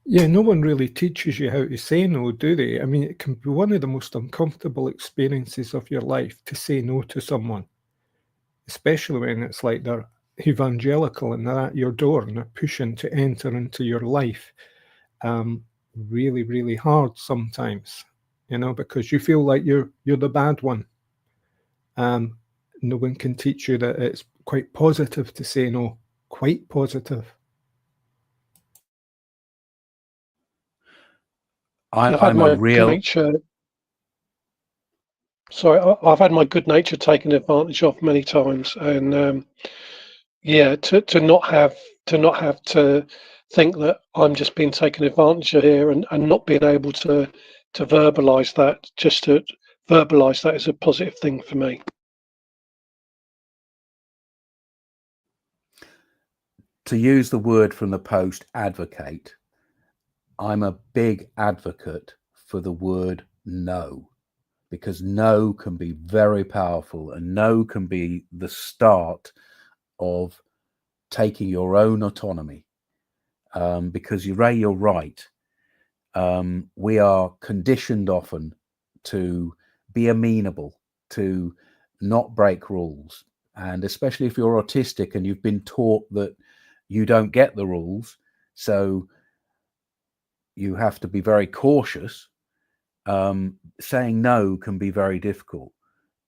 Yeah, no one really teaches you how to say no, do they? I mean, it can be one of the most uncomfortable experiences of your life to say no to someone, especially when it's like they're evangelical and they're at your door and they're pushing to enter into your life. Really, really hard sometimes, you know, because you feel like you're the bad one. No one can teach you that it's quite positive to say no, quite positive. I've had my good nature. Sorry, I've had my good nature taken advantage of many times, and to not have to think that I'm just being taken advantage of here, and not being able to verbalise that, just to verbalise that is a positive thing for me. To use the word from the post, advocate, I'm a big advocate for the word no, because no can be very powerful, and no can be the start of taking your own autonomy. Because you're right. We are conditioned often to be amenable, to not break rules. And especially if you're autistic and you've been taught that you don't get the rules, so you have to be very cautious. Saying no can be very difficult.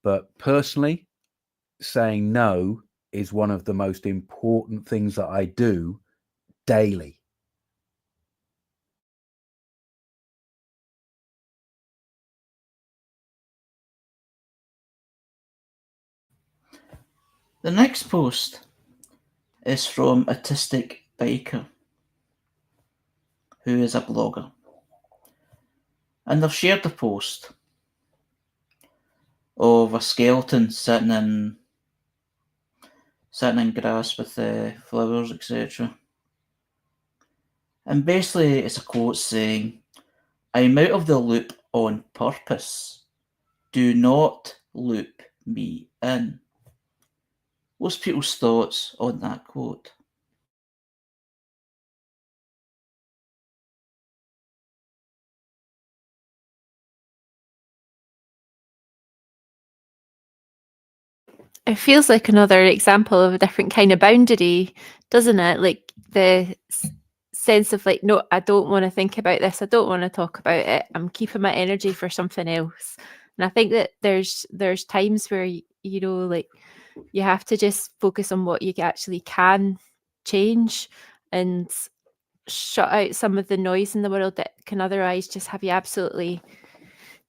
But personally, saying no is one of the most important things that I do daily. The next post is from Autistic Biker, who is a blogger. And they've shared the post of a skeleton sitting in grass with flowers, etc. And basically it's a quote saying, "I'm out of the loop on purpose. Do not loop me in." What's people's thoughts on that quote? It feels like another example of a different kind of boundary, doesn't it? Like the sense of like, no, I don't want to think about this. I don't want to talk about it. I'm keeping my energy for something else. And I think that there's times where, you know, like you have to just focus on what you actually can change and shut out some of the noise in the world that can otherwise just have you absolutely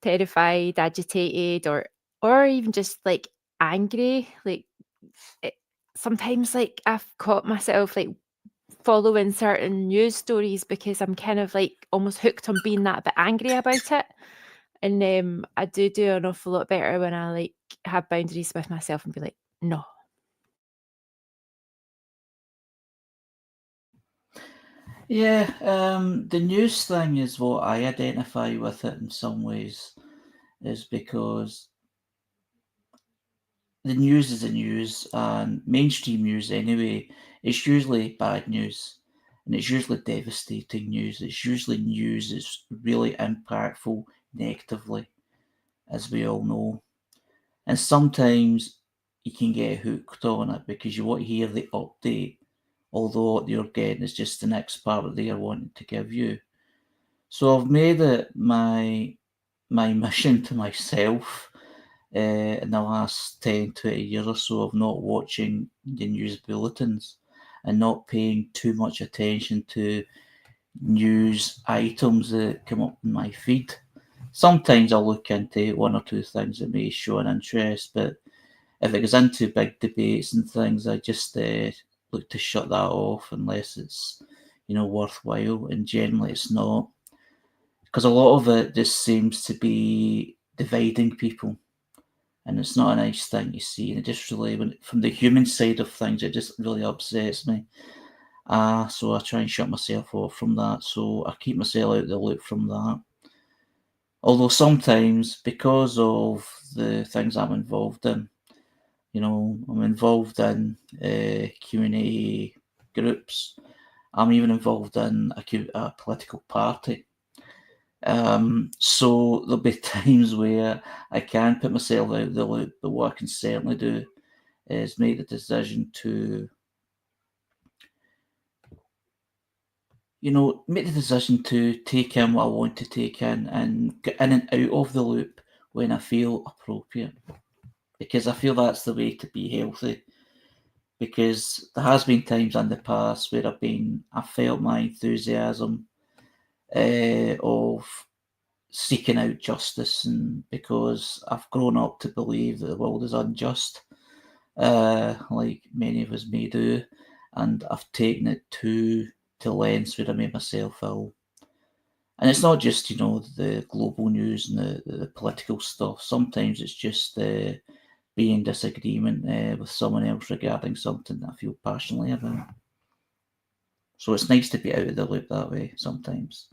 terrified, agitated, or even just like angry. Like sometimes like I've caught myself like following certain news stories because I'm kind of like almost hooked on being that bit angry about it. And I do an awful lot better when I like have boundaries with myself and be like, no. Yeah, the news thing is what I identify with it in some ways, is because the news is the news, and mainstream news anyway, it's usually bad news, and it's usually devastating news. It's usually news that's really impactful negatively, as we all know. And sometimes you can get hooked on it because you want to hear the update, although what you're getting is just the next part that they are wanting to give you. So I've made it my mission to myself in the last 10, 20 years or so of not watching the news bulletins and not paying too much attention to news items that come up in my feed. Sometimes I'll look into one or two things that may show an interest, but if it goes into big debates and things, I just look to shut that off unless it's, worthwhile, and generally it's not. Because a lot of it just seems to be dividing people, and it's not a nice thing to see. And it just really, from the human side of things, it just really upsets me. So I try and shut myself off from that. So I keep myself out of the loop from that. Although sometimes, because of the things I'm involved in, I'm involved in Q&A groups. I'm even involved in a political party. So there'll be times where I can put myself out of the loop, but what I can certainly do is make the decision to, take in what I want to take in and get in and out of the loop when I feel appropriate. Because I feel that's the way to be healthy. Because there has been times in the past where I felt my enthusiasm of seeking out justice, and because I've grown up to believe that the world is unjust, like many of us may do, and I've taken it to lengths where I made myself ill. And it's not just, the global news and the political stuff. Sometimes it's just being in disagreement with someone else regarding something that I feel passionately about. So it's nice to be out of the loop that way sometimes.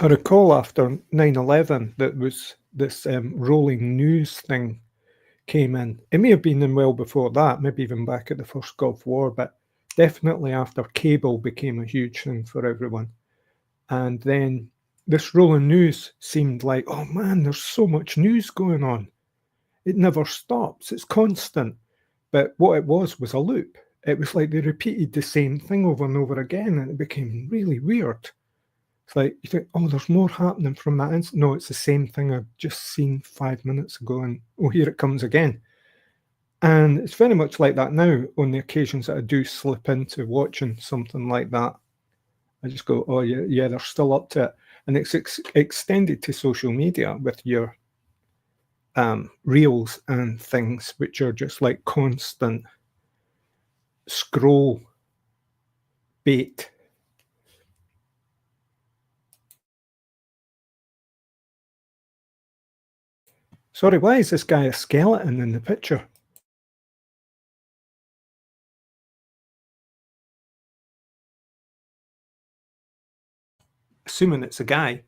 I recall after 9/11 that was this rolling news thing came in. It may have been in well before that, maybe even back at the first Gulf War, but definitely after cable became a huge thing for everyone. And then this rolling news seemed like, oh man, there's so much news going on. It never stops. It's constant. But what it was a loop. It was like they repeated the same thing over and over again, and it became really weird. It's like you think, oh, there's more happening from that instant. No, it's the same thing I've just seen 5 minutes ago, and oh, here it comes again. And it's very much like that now on the occasions that I do slip into watching something like that. I just go, oh, yeah, they're still up to it. And it's extended to social media with your reels and things, which are just like constant scroll bait. Sorry, why is this guy a skeleton in the picture? Assuming it's a guy.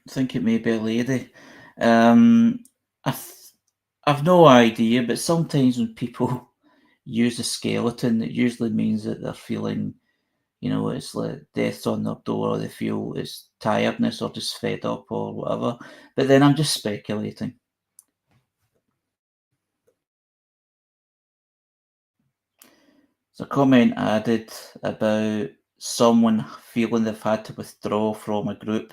I think it may be a lady. I've no idea, but sometimes when people use a skeleton, it usually means that they're feeling, it's like death's on their door, or they feel it's tiredness or just fed up or whatever. But then I'm just speculating. There's a comment added about someone feeling they've had to withdraw from a group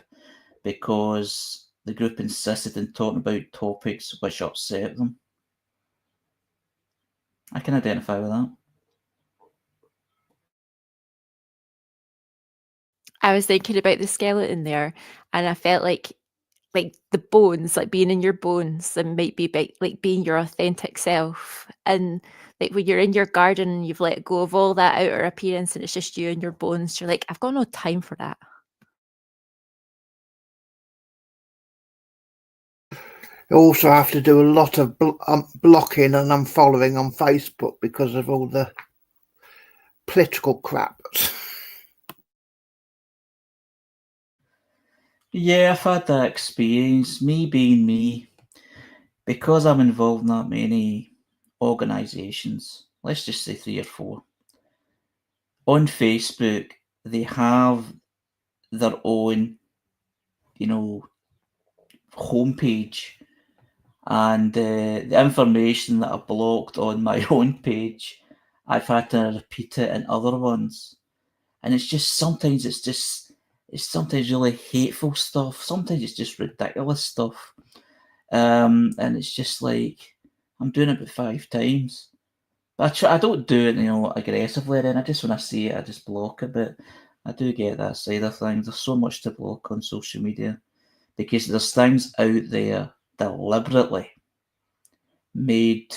because the group insisted in talking about topics which upset them. I can identify with that. I was thinking about the skeleton there, and I felt like the bones, like being in your bones, and might be like being your authentic self. And like when you're in your garden and you've let go of all that outer appearance and it's just you and your bones, you're like, I've got no time for that. You also have to do a lot of blocking and unfollowing on Facebook because of all the political crap. Yeah, I've had that experience. Me being me, because I'm involved in that many organisations, let's just say 3 or 4, on Facebook, they have their own, homepage, and the information that I blocked on my own page, I've had to repeat it in other ones. And it's sometimes really hateful stuff. Sometimes it's just ridiculous stuff. And it's just like, I'm doing it about 5 times. But I don't do it, aggressively then. I just, when I see it, I just block it. But I do get that side of things. There's so much to block on social media because there's things out there deliberately made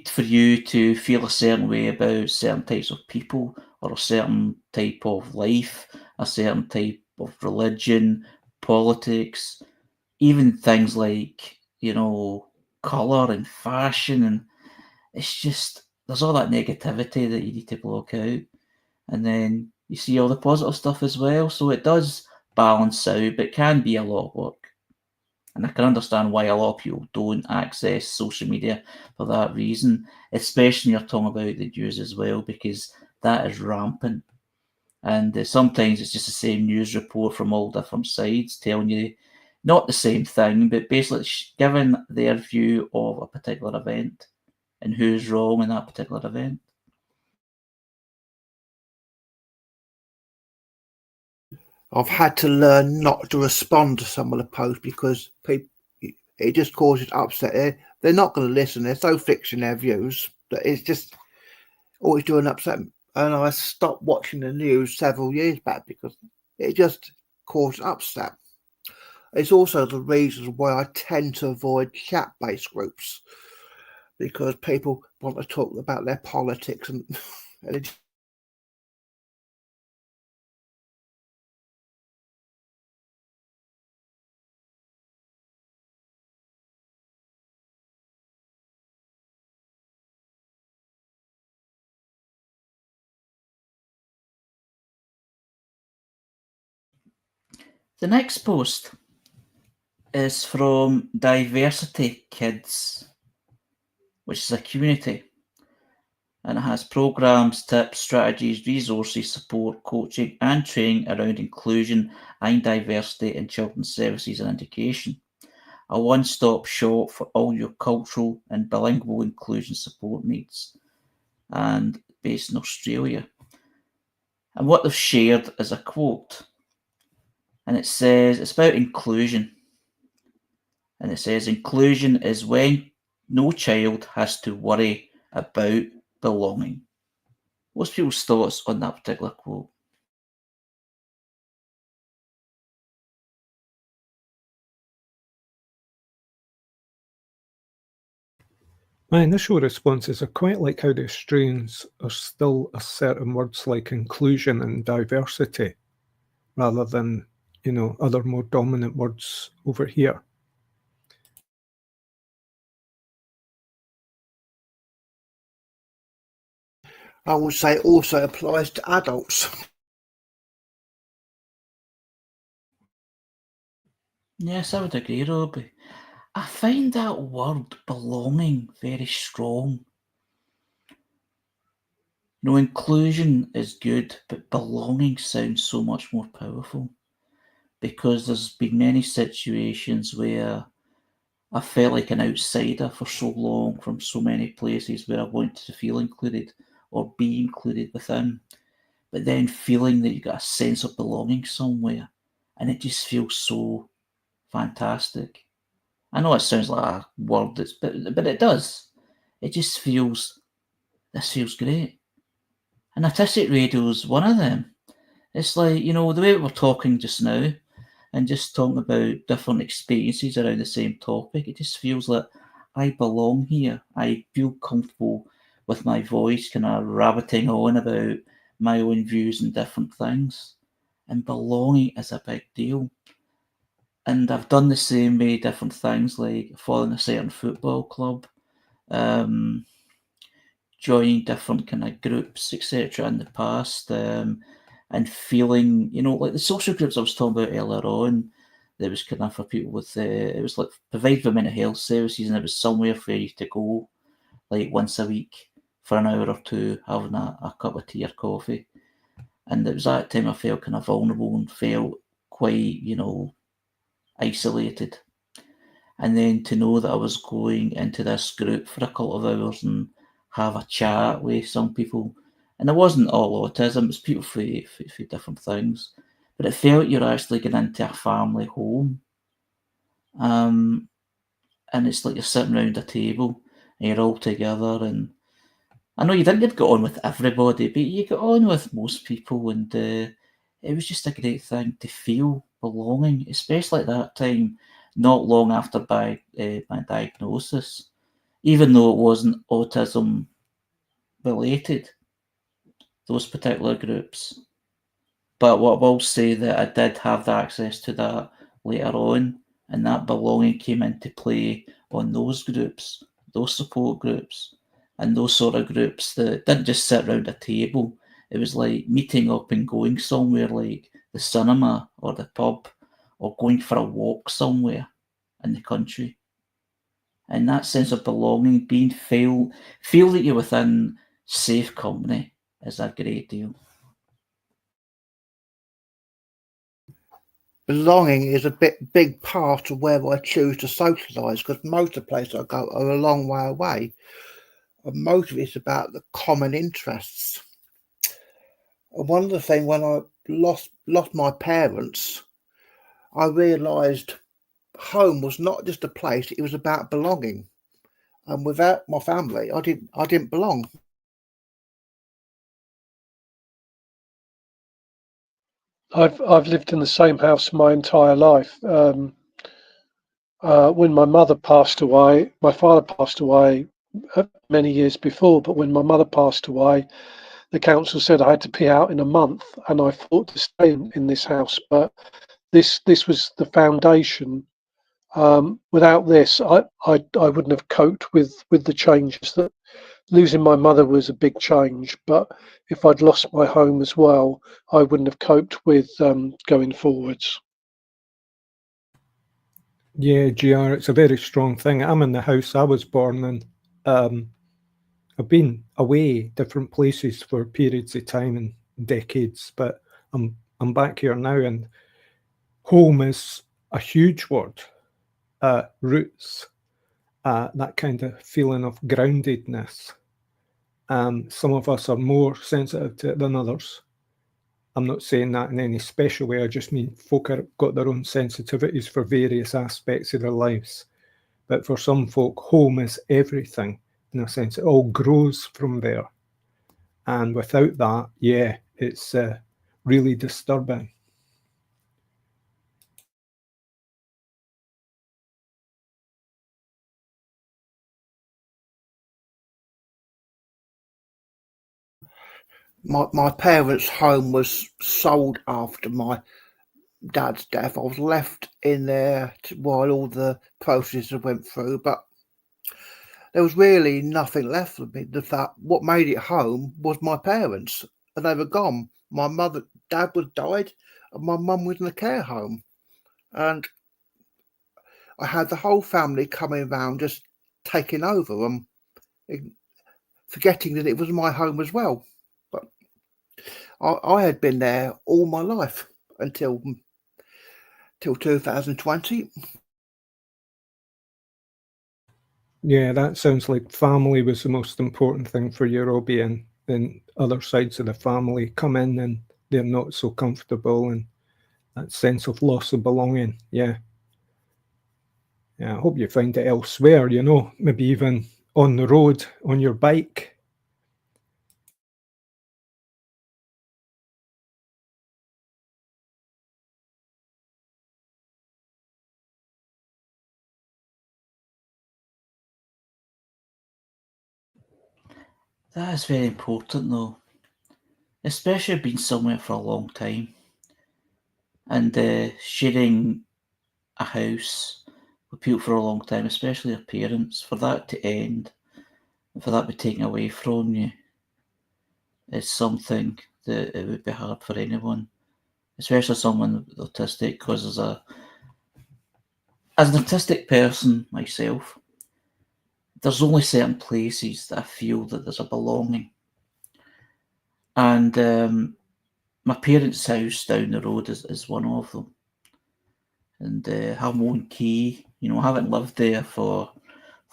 for you to feel a certain way about certain types of people or a certain type of life, a certain type of religion, politics, even things like, colour and fashion. And it's just, there's all that negativity that you need to block out. And then you see all the positive stuff as well. So it does balance out, but it can be a lot of work. And I can understand why a lot of people don't access social media for that reason, especially when you're talking about the news as well, because that is rampant. And sometimes it's just the same news report from all different sides telling you not the same thing, but basically giving their view of a particular event and who's wrong in that particular event. I've had to learn not to respond to some of the posts because it just causes upset. They're not going to listen. They're so fixed in their views that it's just always doing upset. And I stopped watching the news several years back because it just caused upset. It's also the reasons why I tend to avoid chat-based groups because people want to talk about their politics and it. The next post is from Diversity Kids, which is a community, and it has programs, tips, strategies, resources, support, coaching and training around inclusion and diversity in children's services and education. A one-stop shop for all your cultural and bilingual inclusion support needs, and based in Australia. And what they've shared is a quote, and it says, it's about inclusion. And it says, inclusion is when no child has to worry about belonging. What's people's thoughts on that particular quote? My initial responses are quite like how the Australians are still asserting words like inclusion and diversity rather than, other more dominant words over here. I would say also applies to adults. Yes, I would agree, Robbie. I find that word belonging very strong. Inclusion is good, but belonging sounds so much more powerful because there's been many situations where I felt like an outsider for so long from so many places where I wanted to feel included or be included within, but then feeling that you got a sense of belonging somewhere, and it just feels so fantastic. I know it sounds like a word but it does. It just feels, this feels great. And Autistic Radio is one of them. It's like, the way we're talking just now and just talking about different experiences around the same topic, it just feels like I belong here. I feel comfortable with my voice, kind of rabbiting on about my own views and different things. And belonging is a big deal. And I've done the same way, different things like following a certain football club, joining different kind of groups, etc. in the past, and feeling, like the social groups I was talking about earlier on, there was kind of for people with, it was like provide for mental health services, and it was somewhere for you to go, like once a week for an hour or two, having a cup of tea or coffee. And it was that time I felt kind of vulnerable and felt quite, isolated. And then to know that I was going into this group for a couple of hours and have a chat with some people. And it wasn't all autism, it's people for different things. But it felt you're actually getting into a family home. And it's like you're sitting around a table and you're all together. And I know you didn't get on with everybody, but you got on with most people. And it was just a great thing to feel belonging, especially at that time, not long after my diagnosis, even though it wasn't autism related, those particular groups. But what I will say that I did have the access to that later on, and that belonging came into play on those groups, those support groups, and those sort of groups that didn't just sit around a table. It was like meeting up and going somewhere like the cinema or the pub, or going for a walk somewhere in the country. And that sense of belonging, being feel that you're within safe company, is a great deal. Belonging is a big part of where I choose to socialise, because most of the places I go are a long way away. And most of it's about the common interests. And one of the things, when I lost my parents, I realised home was not just a place; it was about belonging. And without my family, I didn't belong. I've lived in the same house my entire life. When my mother passed away, my father passed away many years before, but when my mother passed away, the council said I had to be out in a month, and I fought to stay in this house. But this was the foundation. Without this, I wouldn't have coped with the changes. That losing my mother was a big change, but if I'd lost my home as well, I wouldn't have coped with going forwards. Yeah, GR, it's a very strong thing. I'm in the house I was born in. I've been away different places for periods of time and decades, but I'm back here now, and home is a huge word. Roots, that kind of feeling of groundedness. Some of us are more sensitive to it than others. I'm not saying that in any special way. I just mean folk have got their own sensitivities for various aspects of their lives. But for some folk, home is everything. In a sense, it all grows from there. And without that, yeah, it's really disturbing. My parents' home was sold after my dad's death. I was left in there while all the processes went through, but there was really nothing left for me. The fact what made it home was my parents, and they were gone. My dad was died, and my mum was in a care home, and I had the whole family coming around, just taking over them, forgetting that it was my home as well. But I had been there all my life until 2020. Yeah, that sounds like family was the most important thing for you, Robbie, and then other sides of the family come in and they're not so comfortable, and that sense of loss of belonging. Yeah. Yeah, I hope you find it elsewhere, maybe even on the road, on your bike. That is very important, though, especially being somewhere for a long time and sharing a house with people for a long time, especially your parents. For that to end, and for that to be taken away from you, is something that it would be hard for anyone, especially someone with autistic, because as an autistic person myself, there's only certain places that I feel that there's a belonging. And my parents' house down the road is one of them. And have my own key You know, I haven't lived there for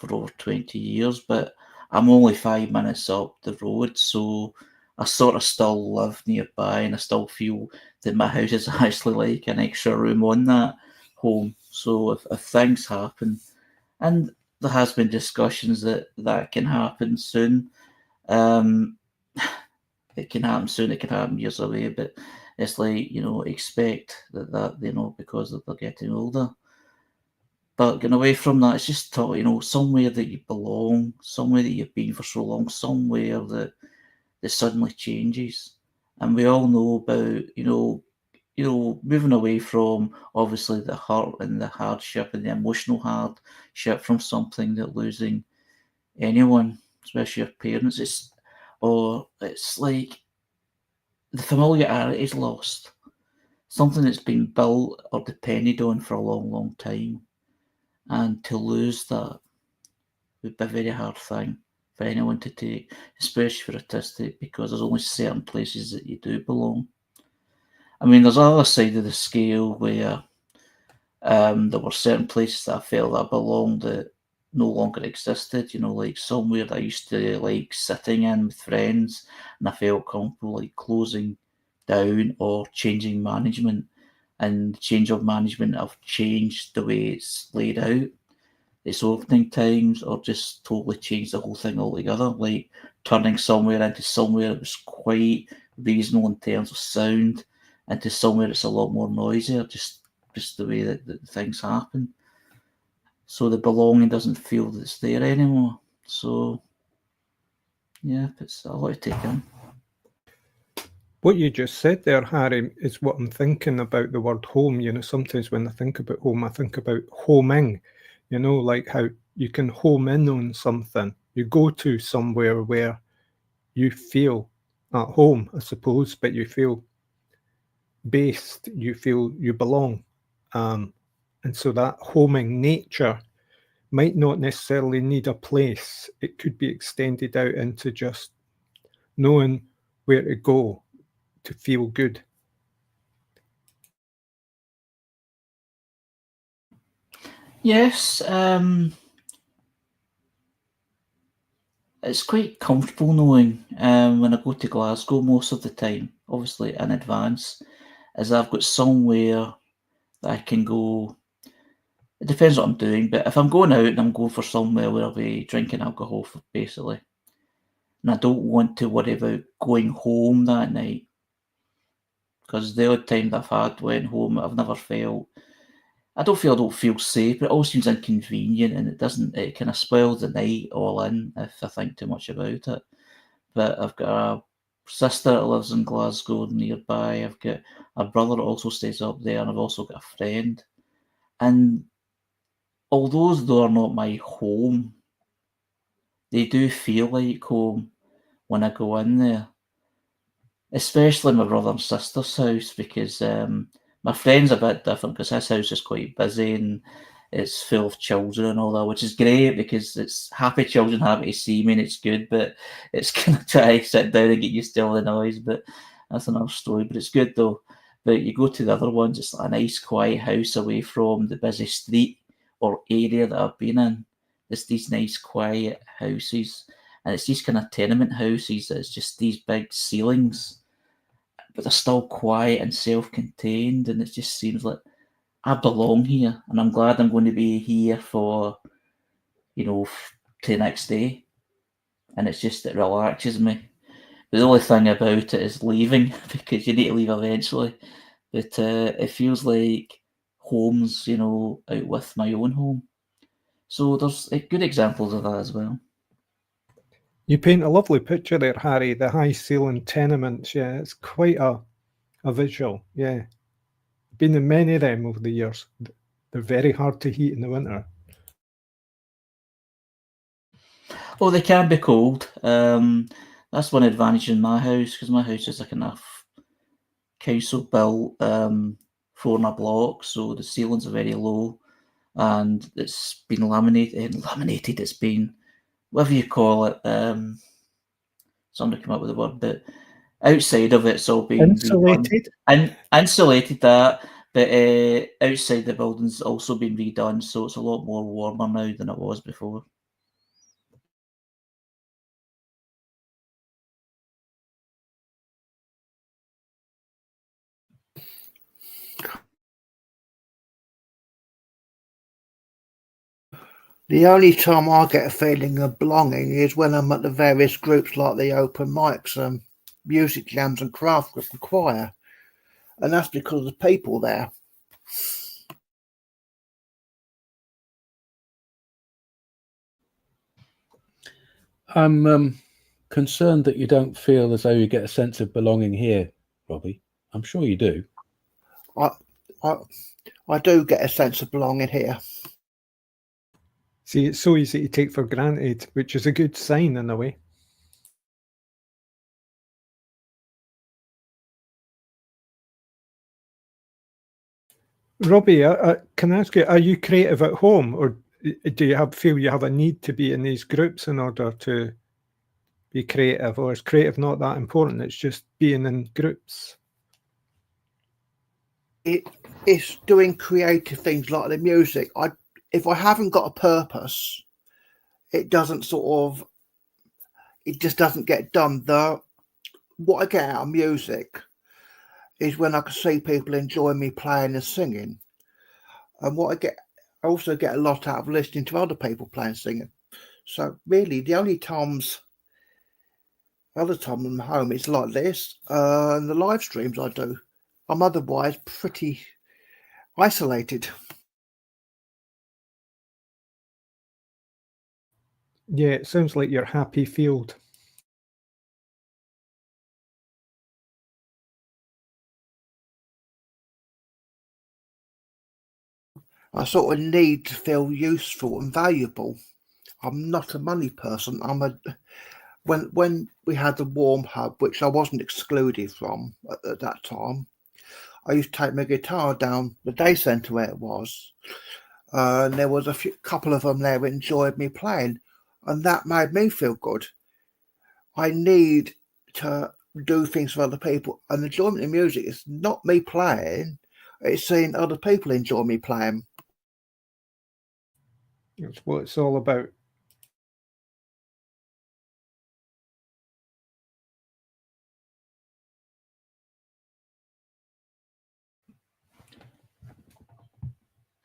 over 20 years, but I'm only 5 minutes up the road, so I sort of still live nearby, and I still feel that my house is actually like an extra room on that home. So if things happen, and there has been discussions that can happen soon, it can happen soon, it can happen years away, but it's like, you know, expect that you know, because they're getting older. But getting away from that, it's just thought, you know, somewhere that you belong, somewhere that you've been for so long, somewhere that suddenly changes. And we all know about, you know, moving away from obviously the hurt and the hardship and the emotional hardship from something that losing anyone, especially your parents, it's like the familiarity is lost. Something that's been built or depended on for a long, long time. And to lose that would be a very hard thing for anyone to take, especially for autistic, because there's only certain places that you do belong. I mean, there's other side of the scale where there were certain places that I felt that I belonged that no longer existed, you know, like somewhere that I used to like sitting in with friends and I felt comfortable like closing down or changing management, and the change of management have changed the way it's laid out, its opening times, or just totally changed the whole thing altogether, like turning somewhere into somewhere that was quite reasonable in terms of sound into somewhere that's a lot more noisier, just the way that things happen. So the belonging doesn't feel that it's there anymore. So yeah, it's a lot to take in. What you just said there, Harry, is what I'm thinking about the word home. You know, sometimes when I think about home, I think about homing, you know, like how you can home in on something. You go to somewhere where you feel at home, I suppose, but you feel based, you feel you belong. And so that homing nature might not necessarily need a place. It could be extended out into just knowing where to go to feel good. Yes, it's quite comfortable knowing when I go to Glasgow most of the time, obviously in advance, as I've got somewhere that I can go. It depends what I'm doing, but if I'm going out and I'm going for somewhere where I'll be drinking alcohol, basically, and I don't want to worry about going home that night, because the odd time that I've had went home, I've never felt. I don't feel safe, but it all seems inconvenient, and it kind of spoils the night all in if I think too much about it. But I've got a sister that lives in Glasgow nearby. I've got a brother that also stays up there, and I've also got a friend. And although they're not my home, they do feel like home when I go in there. Especially my brother and sister's house, because my friend's a bit different because his house is quite busy and it's full of children and all that, which is great because it's happy children happy to see me and it's good, but it's kind of try to sit down and get used to all the noise, but that's another story. But it's good though. But you go to the other ones, it's like a nice quiet house away from the busy street or area that I've been in. It's these nice quiet houses, and it's these kind of tenement houses that it's just these big ceilings, but they're still quiet and self-contained, and it just seems like I belong here, and I'm glad I'm going to be here for, you know, to the next day, and it's just, it relaxes me. But the only thing about it is leaving, because you need to leave eventually, but it feels like home's, you know, out with my own home. So there's good examples of that as well. You paint a lovely picture there, Harry, the high ceiling tenements. Yeah, it's quite a visual. Yeah. Been in many of them over the years. They're very hard to heat in the winter. Oh, they can be cold. That's one advantage in my house, because my house is like enough council built, 4 in a block, so the ceilings are very low, and it's been laminated. It's been, whatever you call it. Somebody come up with a word, but outside of it's all been Insulated. and insulated that, But outside the building's also been redone, so it's a lot more warmer now than it was before. The only time I get a feeling of belonging is when I'm at the various groups like the open mics, music jams and craft group and choir. And that's because of the people there. I'm concerned that you don't feel as though you get a sense of belonging here, Robbie. I'm sure you do. I do get a sense of belonging here. See, it's so easy to take for granted, which is a good sign in a way. Robbie, can I ask you, are you creative at home, or do you feel you have a need to be in these groups in order to be creative, or is creative not that important? It's just being in groups. It's doing creative things like the music. If I haven't got a purpose, it doesn't it just doesn't get done. What I get out of music is when I can see people enjoy me playing and singing. And I also get a lot out of listening to other people playing and singing. So really the other time I'm home, it's like this, and the live streams I do. I'm otherwise pretty isolated. Yeah, it sounds like your happy field. I sort of need to feel useful and valuable. I'm not a money person. When we had the Warm Hub, which I wasn't excluded from at that time, I used to take my guitar down the day centre where it was, and there was a couple of them there who enjoyed me playing, and that made me feel good. I need to do things for other people, and the enjoyment of music is not me playing, it's seeing other people enjoy me playing. That's what it's all about.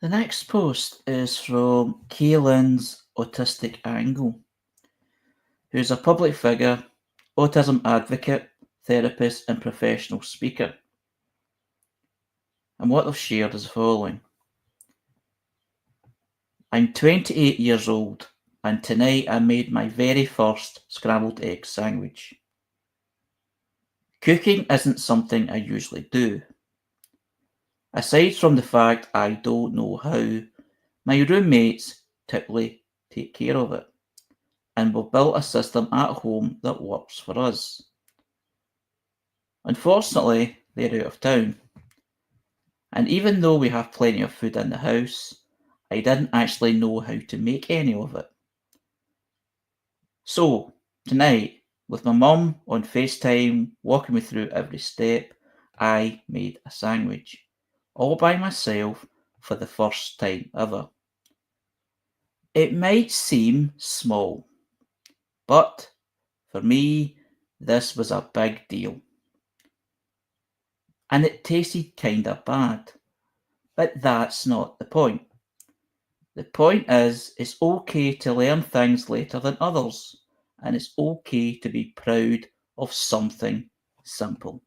The next post is from Kaylin's Autistic Angle, who's a public figure, autism advocate, therapist, and professional speaker. And what they've shared is the following. I'm 28 years old, and tonight I made my very first scrambled egg sandwich. Cooking isn't something I usually do. Aside from the fact I don't know how, my roommates typically take care of it, and we've built a system at home that works for us. Unfortunately, they're out of town, and even though we have plenty of food in the house, I didn't actually know how to make any of it. So, tonight, with my mum on FaceTime walking me through every step, I made a sandwich, all by myself for the first time ever. It might seem small, but for me, this was a big deal. And it tasted kinda bad, but that's not the point. The point is, it's okay to learn things later than others, and it's okay to be proud of something simple.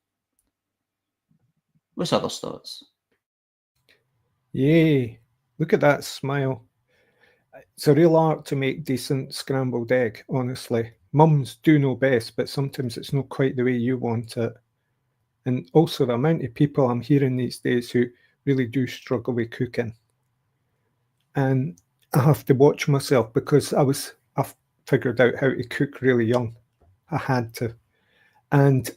What's others' thoughts? Yay, look at that smile. It's a real art to make decent scrambled egg, honestly. Mums do know best, but sometimes it's not quite the way you want it. And also the amount of people I'm hearing these days who really do struggle with cooking. And I have to watch myself because I've figured out how to cook really young. I had to. And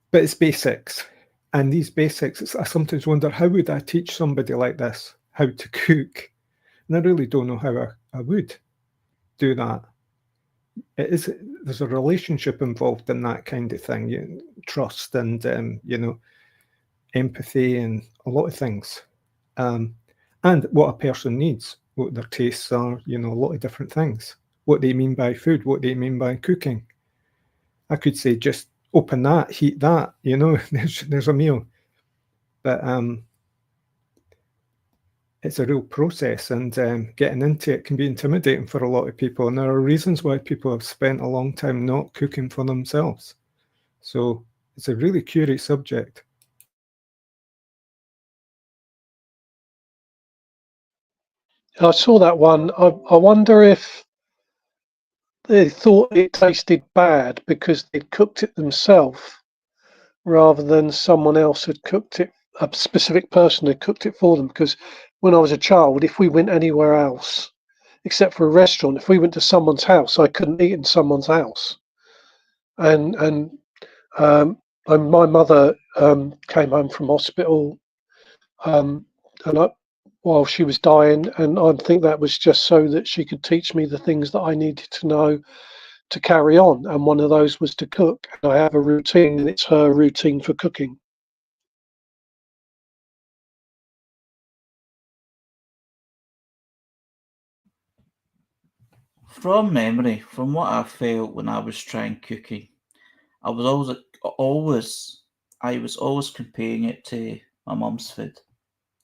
but it's basics. And these basics, I sometimes wonder, how would I teach somebody like this how to cook? And I really don't know how I would do that. There's a relationship involved in that kind of thing, trust, and empathy and a lot of things. And what a person needs, what their tastes are, you know, a lot of different things. What they mean by food, what they mean by cooking. I could say just open that, heat that, you know, there's a meal. But it's a real process, and getting into it can be intimidating for a lot of people. And there are reasons why people have spent a long time not cooking for themselves. So it's a really curious subject. I saw that one. I wonder if they thought it tasted bad because they'd cooked it themselves rather than someone else had cooked it, a specific person had cooked it for them. Because when I was a child, if we went anywhere else, except for a restaurant, if we went to someone's house, I couldn't eat in someone's house. And my mother came home from hospital, and while she was dying, and I think that was just so that she could teach me the things that I needed to know to carry on. And one of those was to cook. And I have a routine, and it's her routine for cooking. From memory, from what I felt when I was trying cooking, I was always comparing it to my mum's food.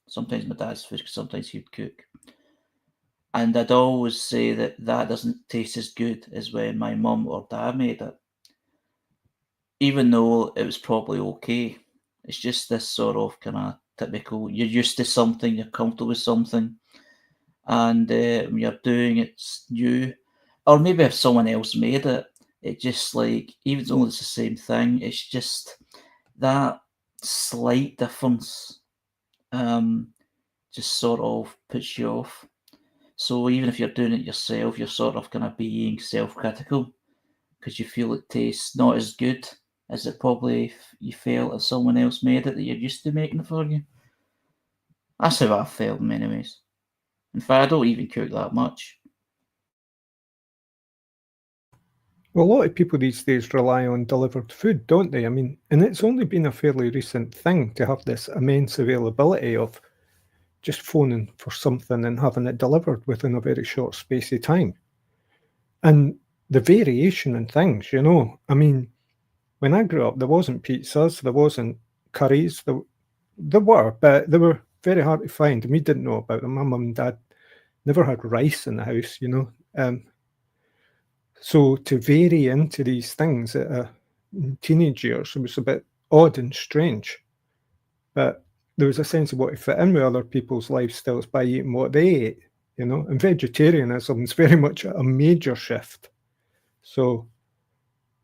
Sometimes my dad's food, because sometimes he'd cook. And I'd always say that doesn't taste as good as when my mum or dad made it. Even though it was probably okay. It's just this sort of kind of typical, you're used to something, you're comfortable with something, and when you're doing it's new. Or maybe if someone else made it, it just like, even though it's the same thing, it's just that slight difference just sort of puts you off. So even if you're doing it yourself, you're sort of kind of being self-critical because you feel it tastes not as good as it probably you felt if someone else made it that you're used to making it for you. That's how I felt in many ways. In fact, I don't even cook that much. Well, a lot of people these days rely on delivered food, don't they? I mean, and it's only been a fairly recent thing to have this immense availability of just phoning for something and having it delivered within a very short space of time. And the variation in things, you know, I mean, when I grew up, there wasn't pizzas, there wasn't curries, there were, but they were very hard to find, and we didn't know about them. My mum and dad never had rice in the house, you know. So to vary into these things in teenage years, it was a bit odd and strange. But there was a sense of what to fit in with other people's lifestyles by eating what they ate, you know. And vegetarianism is very much a major shift. So,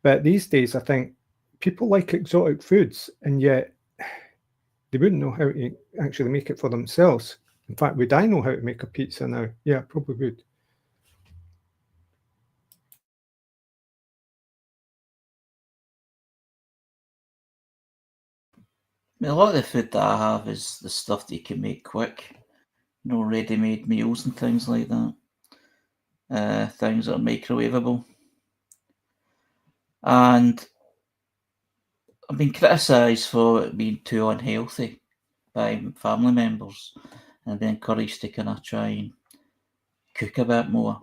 but these days, I think people like exotic foods, and yet they wouldn't know how to actually make it for themselves. In fact, would I know how to make a pizza now? Yeah, probably would. I mean, a lot of the food that I have is the stuff that you can make quick. You know, ready-made meals and things like that. Things that are microwavable. And I've been criticised for it being too unhealthy by family members, and I've been encouraged to kind of try and cook a bit more.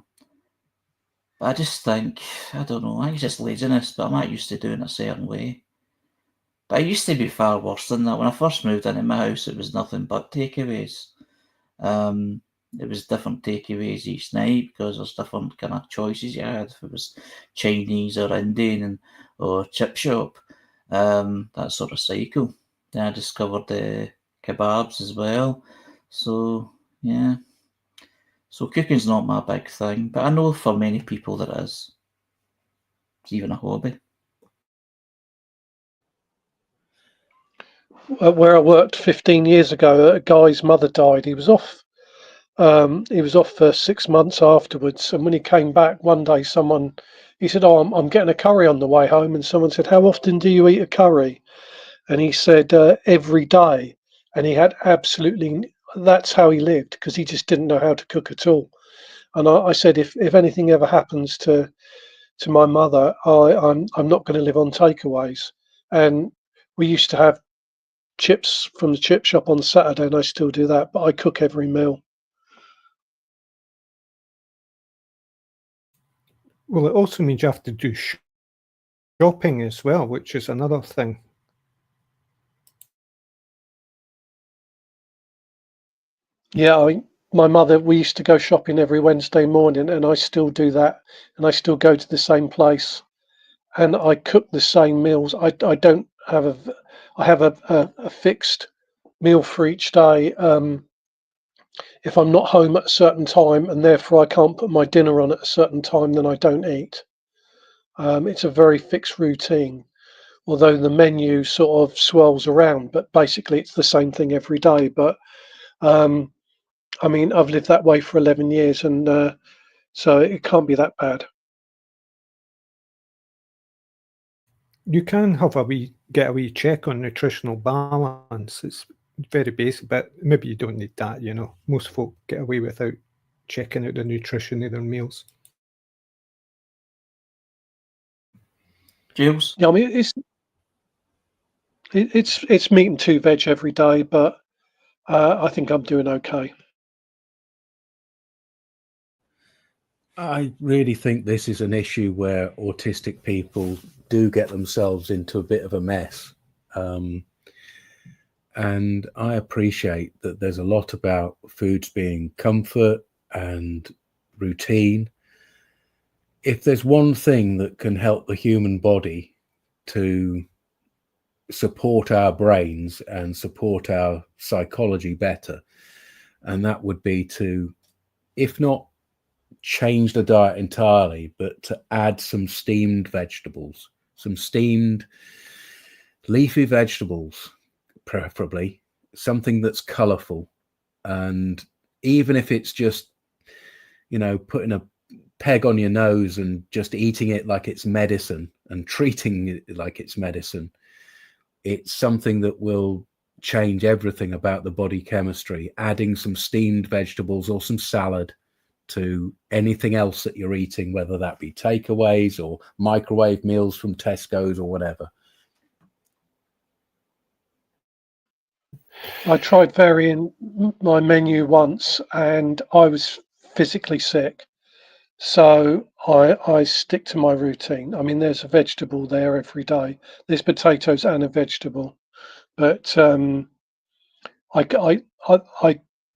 But I just think, I don't know, I think it's just laziness, but I'm not used to doing it a certain way. But I used to be far worse than that. When I first moved into my house, it was nothing but takeaways. It was different takeaways each night because there's different kind of choices you had. If it was Chinese or Indian or chip shop, that sort of cycle. Then I discovered the kebabs as well. So yeah. So cooking's not my big thing, but I know for many people there is. It's even a hobby. Where I worked 15 years ago, a guy's mother died. He was off. He was off for 6 months afterwards, and when he came back one day, he said, "Oh, I'm getting a curry on the way home," and someone said, "How often do you eat a curry?" And he said, "Every day." And he had that's how he lived, because he just didn't know how to cook at all. And I said, if anything ever happens to my mother, I'm not going to live on takeaways. And we used to have chips from the chip shop on Saturday, and I still do that. But I cook every meal. Well, it also means you have to do shopping as well, which is another thing. Yeah, my mother, we used to go shopping every Wednesday morning, and I still do that, and I still go to the same place, and I cook the same meals. I don't have I have a fixed meal for each day. If I'm not home at a certain time, and therefore I can't put my dinner on at a certain time, then I don't eat. It's a very fixed routine, although the menu sort of swirls around, but basically it's the same thing every day. But I mean, I've lived that way for 11 years, and so it can't be that bad. You can have get a wee check on nutritional balance. It's very basic, but maybe you don't need that, you know. Most folk get away without checking out the nutrition of their meals. Jules? Yeah, I mean, it's meat and 2 veg every day, but I think I'm doing okay. I really think this is an issue where autistic people do get themselves into a bit of a mess. And I appreciate that there's a lot about foods being comfort and routine. If there's one thing that can help the human body to support our brains and support our psychology better, and that would be to, if not change the diet entirely, but to add some steamed vegetables, some steamed leafy vegetables, preferably something that's colorful. And even if it's just, you know, putting a peg on your nose and just eating it like it's medicine and treating it like it's medicine, it's something that will change everything about the body chemistry. Adding some steamed vegetables or some salad to anything else that you're eating, whether that be takeaways or microwave meals from Tesco's or whatever. I tried varying my menu once, and I was physically sick. So I stick to my routine. I mean, there's a vegetable there every day. There's potatoes and a vegetable, but I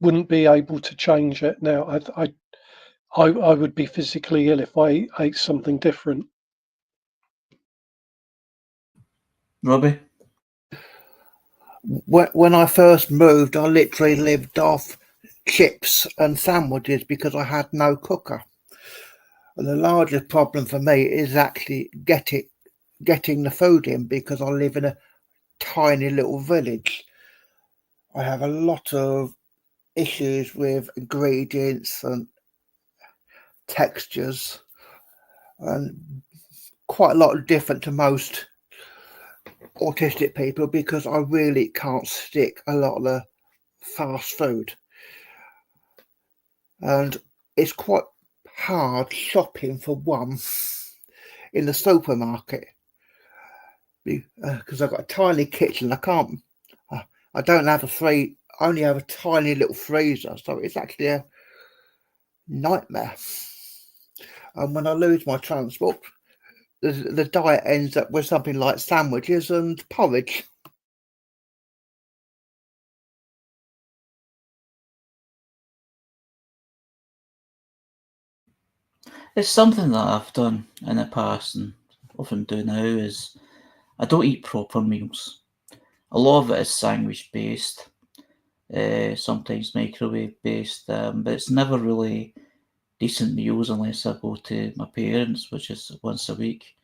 wouldn't be able to change it now. I would be physically ill if I ate something different. Robbie? When I first moved, I literally lived off chips and sandwiches because I had no cooker. And the largest problem for me is actually getting the food in, because I live in a tiny little village. I have a lot of issues with ingredients and textures, and quite a lot different to most autistic people, because I really can't stick a lot of the fast food, and it's quite hard shopping for one in the supermarket, because I've got a tiny kitchen. I don't have I only have a tiny little freezer, so it's actually a nightmare. And when I lose my transport, the diet ends up with something like sandwiches and porridge. It's something that I've done in the past and often do now is I don't eat proper meals. A lot of it is sandwich based, sometimes microwave based, but it's never really decent meals unless I go to my parents, which is once a week,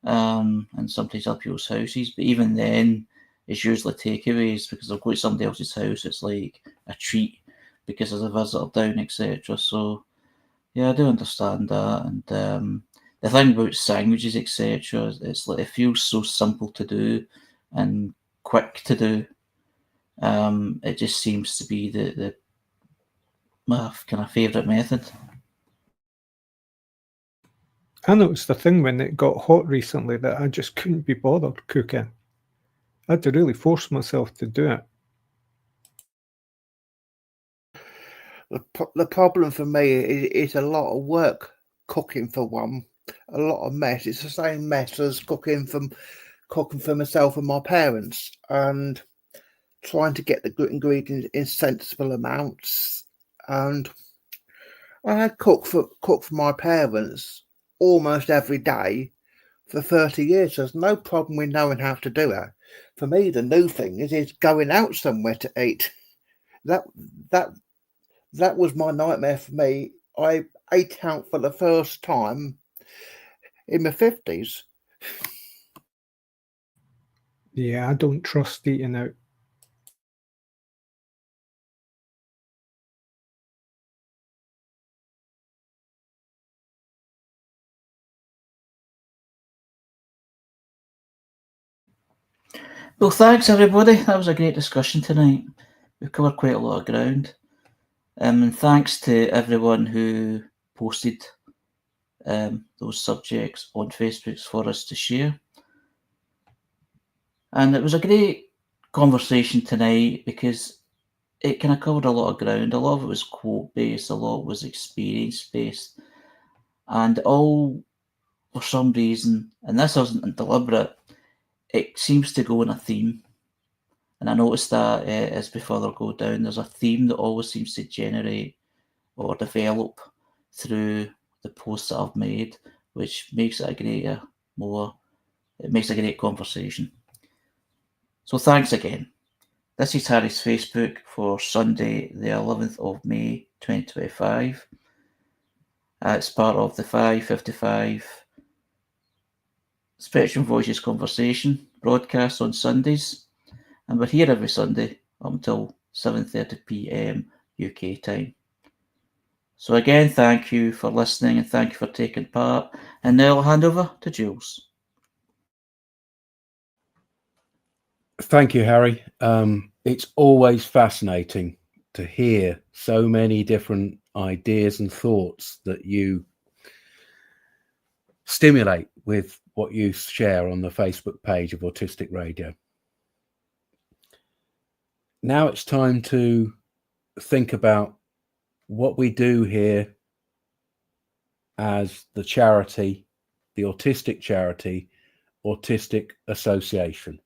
and sometimes other people's houses. But even then, it's usually takeaways, because I'll go to somebody else's house. It's like a treat because there's a visitor down, etc. So yeah, I do understand that. And the thing about sandwiches, etc., it's like it feels so simple to do and quick to do. It just seems to be my kind of favourite method. I noticed the thing when it got hot recently that I just couldn't be bothered cooking. I had to really force myself to do it. The problem for me is a lot of work cooking for one, a lot of mess. It's the same mess as cooking for myself and my parents, and trying to get the good ingredients in sensible amounts. And I had cooked for my parents almost every day for 30 years. There's no problem with knowing how to do it. For me, the new thing is going out somewhere to eat. That was my nightmare for me. I ate out for the first time in my 50s. Yeah, I don't trust eating out. Well, thanks everybody. That was a great discussion tonight. We've covered quite a lot of ground. And thanks to everyone who posted those subjects on Facebook for us to share. And it was a great conversation tonight because it kind of covered a lot of ground. A lot of it was quote-based, a lot was experience-based. And all, for some reason, and this isn't deliberate, it seems to go in a theme. And I noticed that as we further go down, there's a theme that always seems to generate or develop through the posts that I've made, which makes it a great conversation. So thanks again. This is Harry's Facebook for Sunday, the 11th of May, 2025. It's part of the 5:55 Spectrum Voices Conversation broadcast on Sundays. And we're here every Sunday up until 7:30 p.m. UK time. So again, thank you for listening and thank you for taking part. And now I'll hand over to Jules. Thank you, Harry. It's always fascinating to hear so many different ideas and thoughts that you stimulate with what you share on the Facebook page of Autistic Radio. Now it's time to think about what we do here as the charity, the autistic charity, Autistic Association.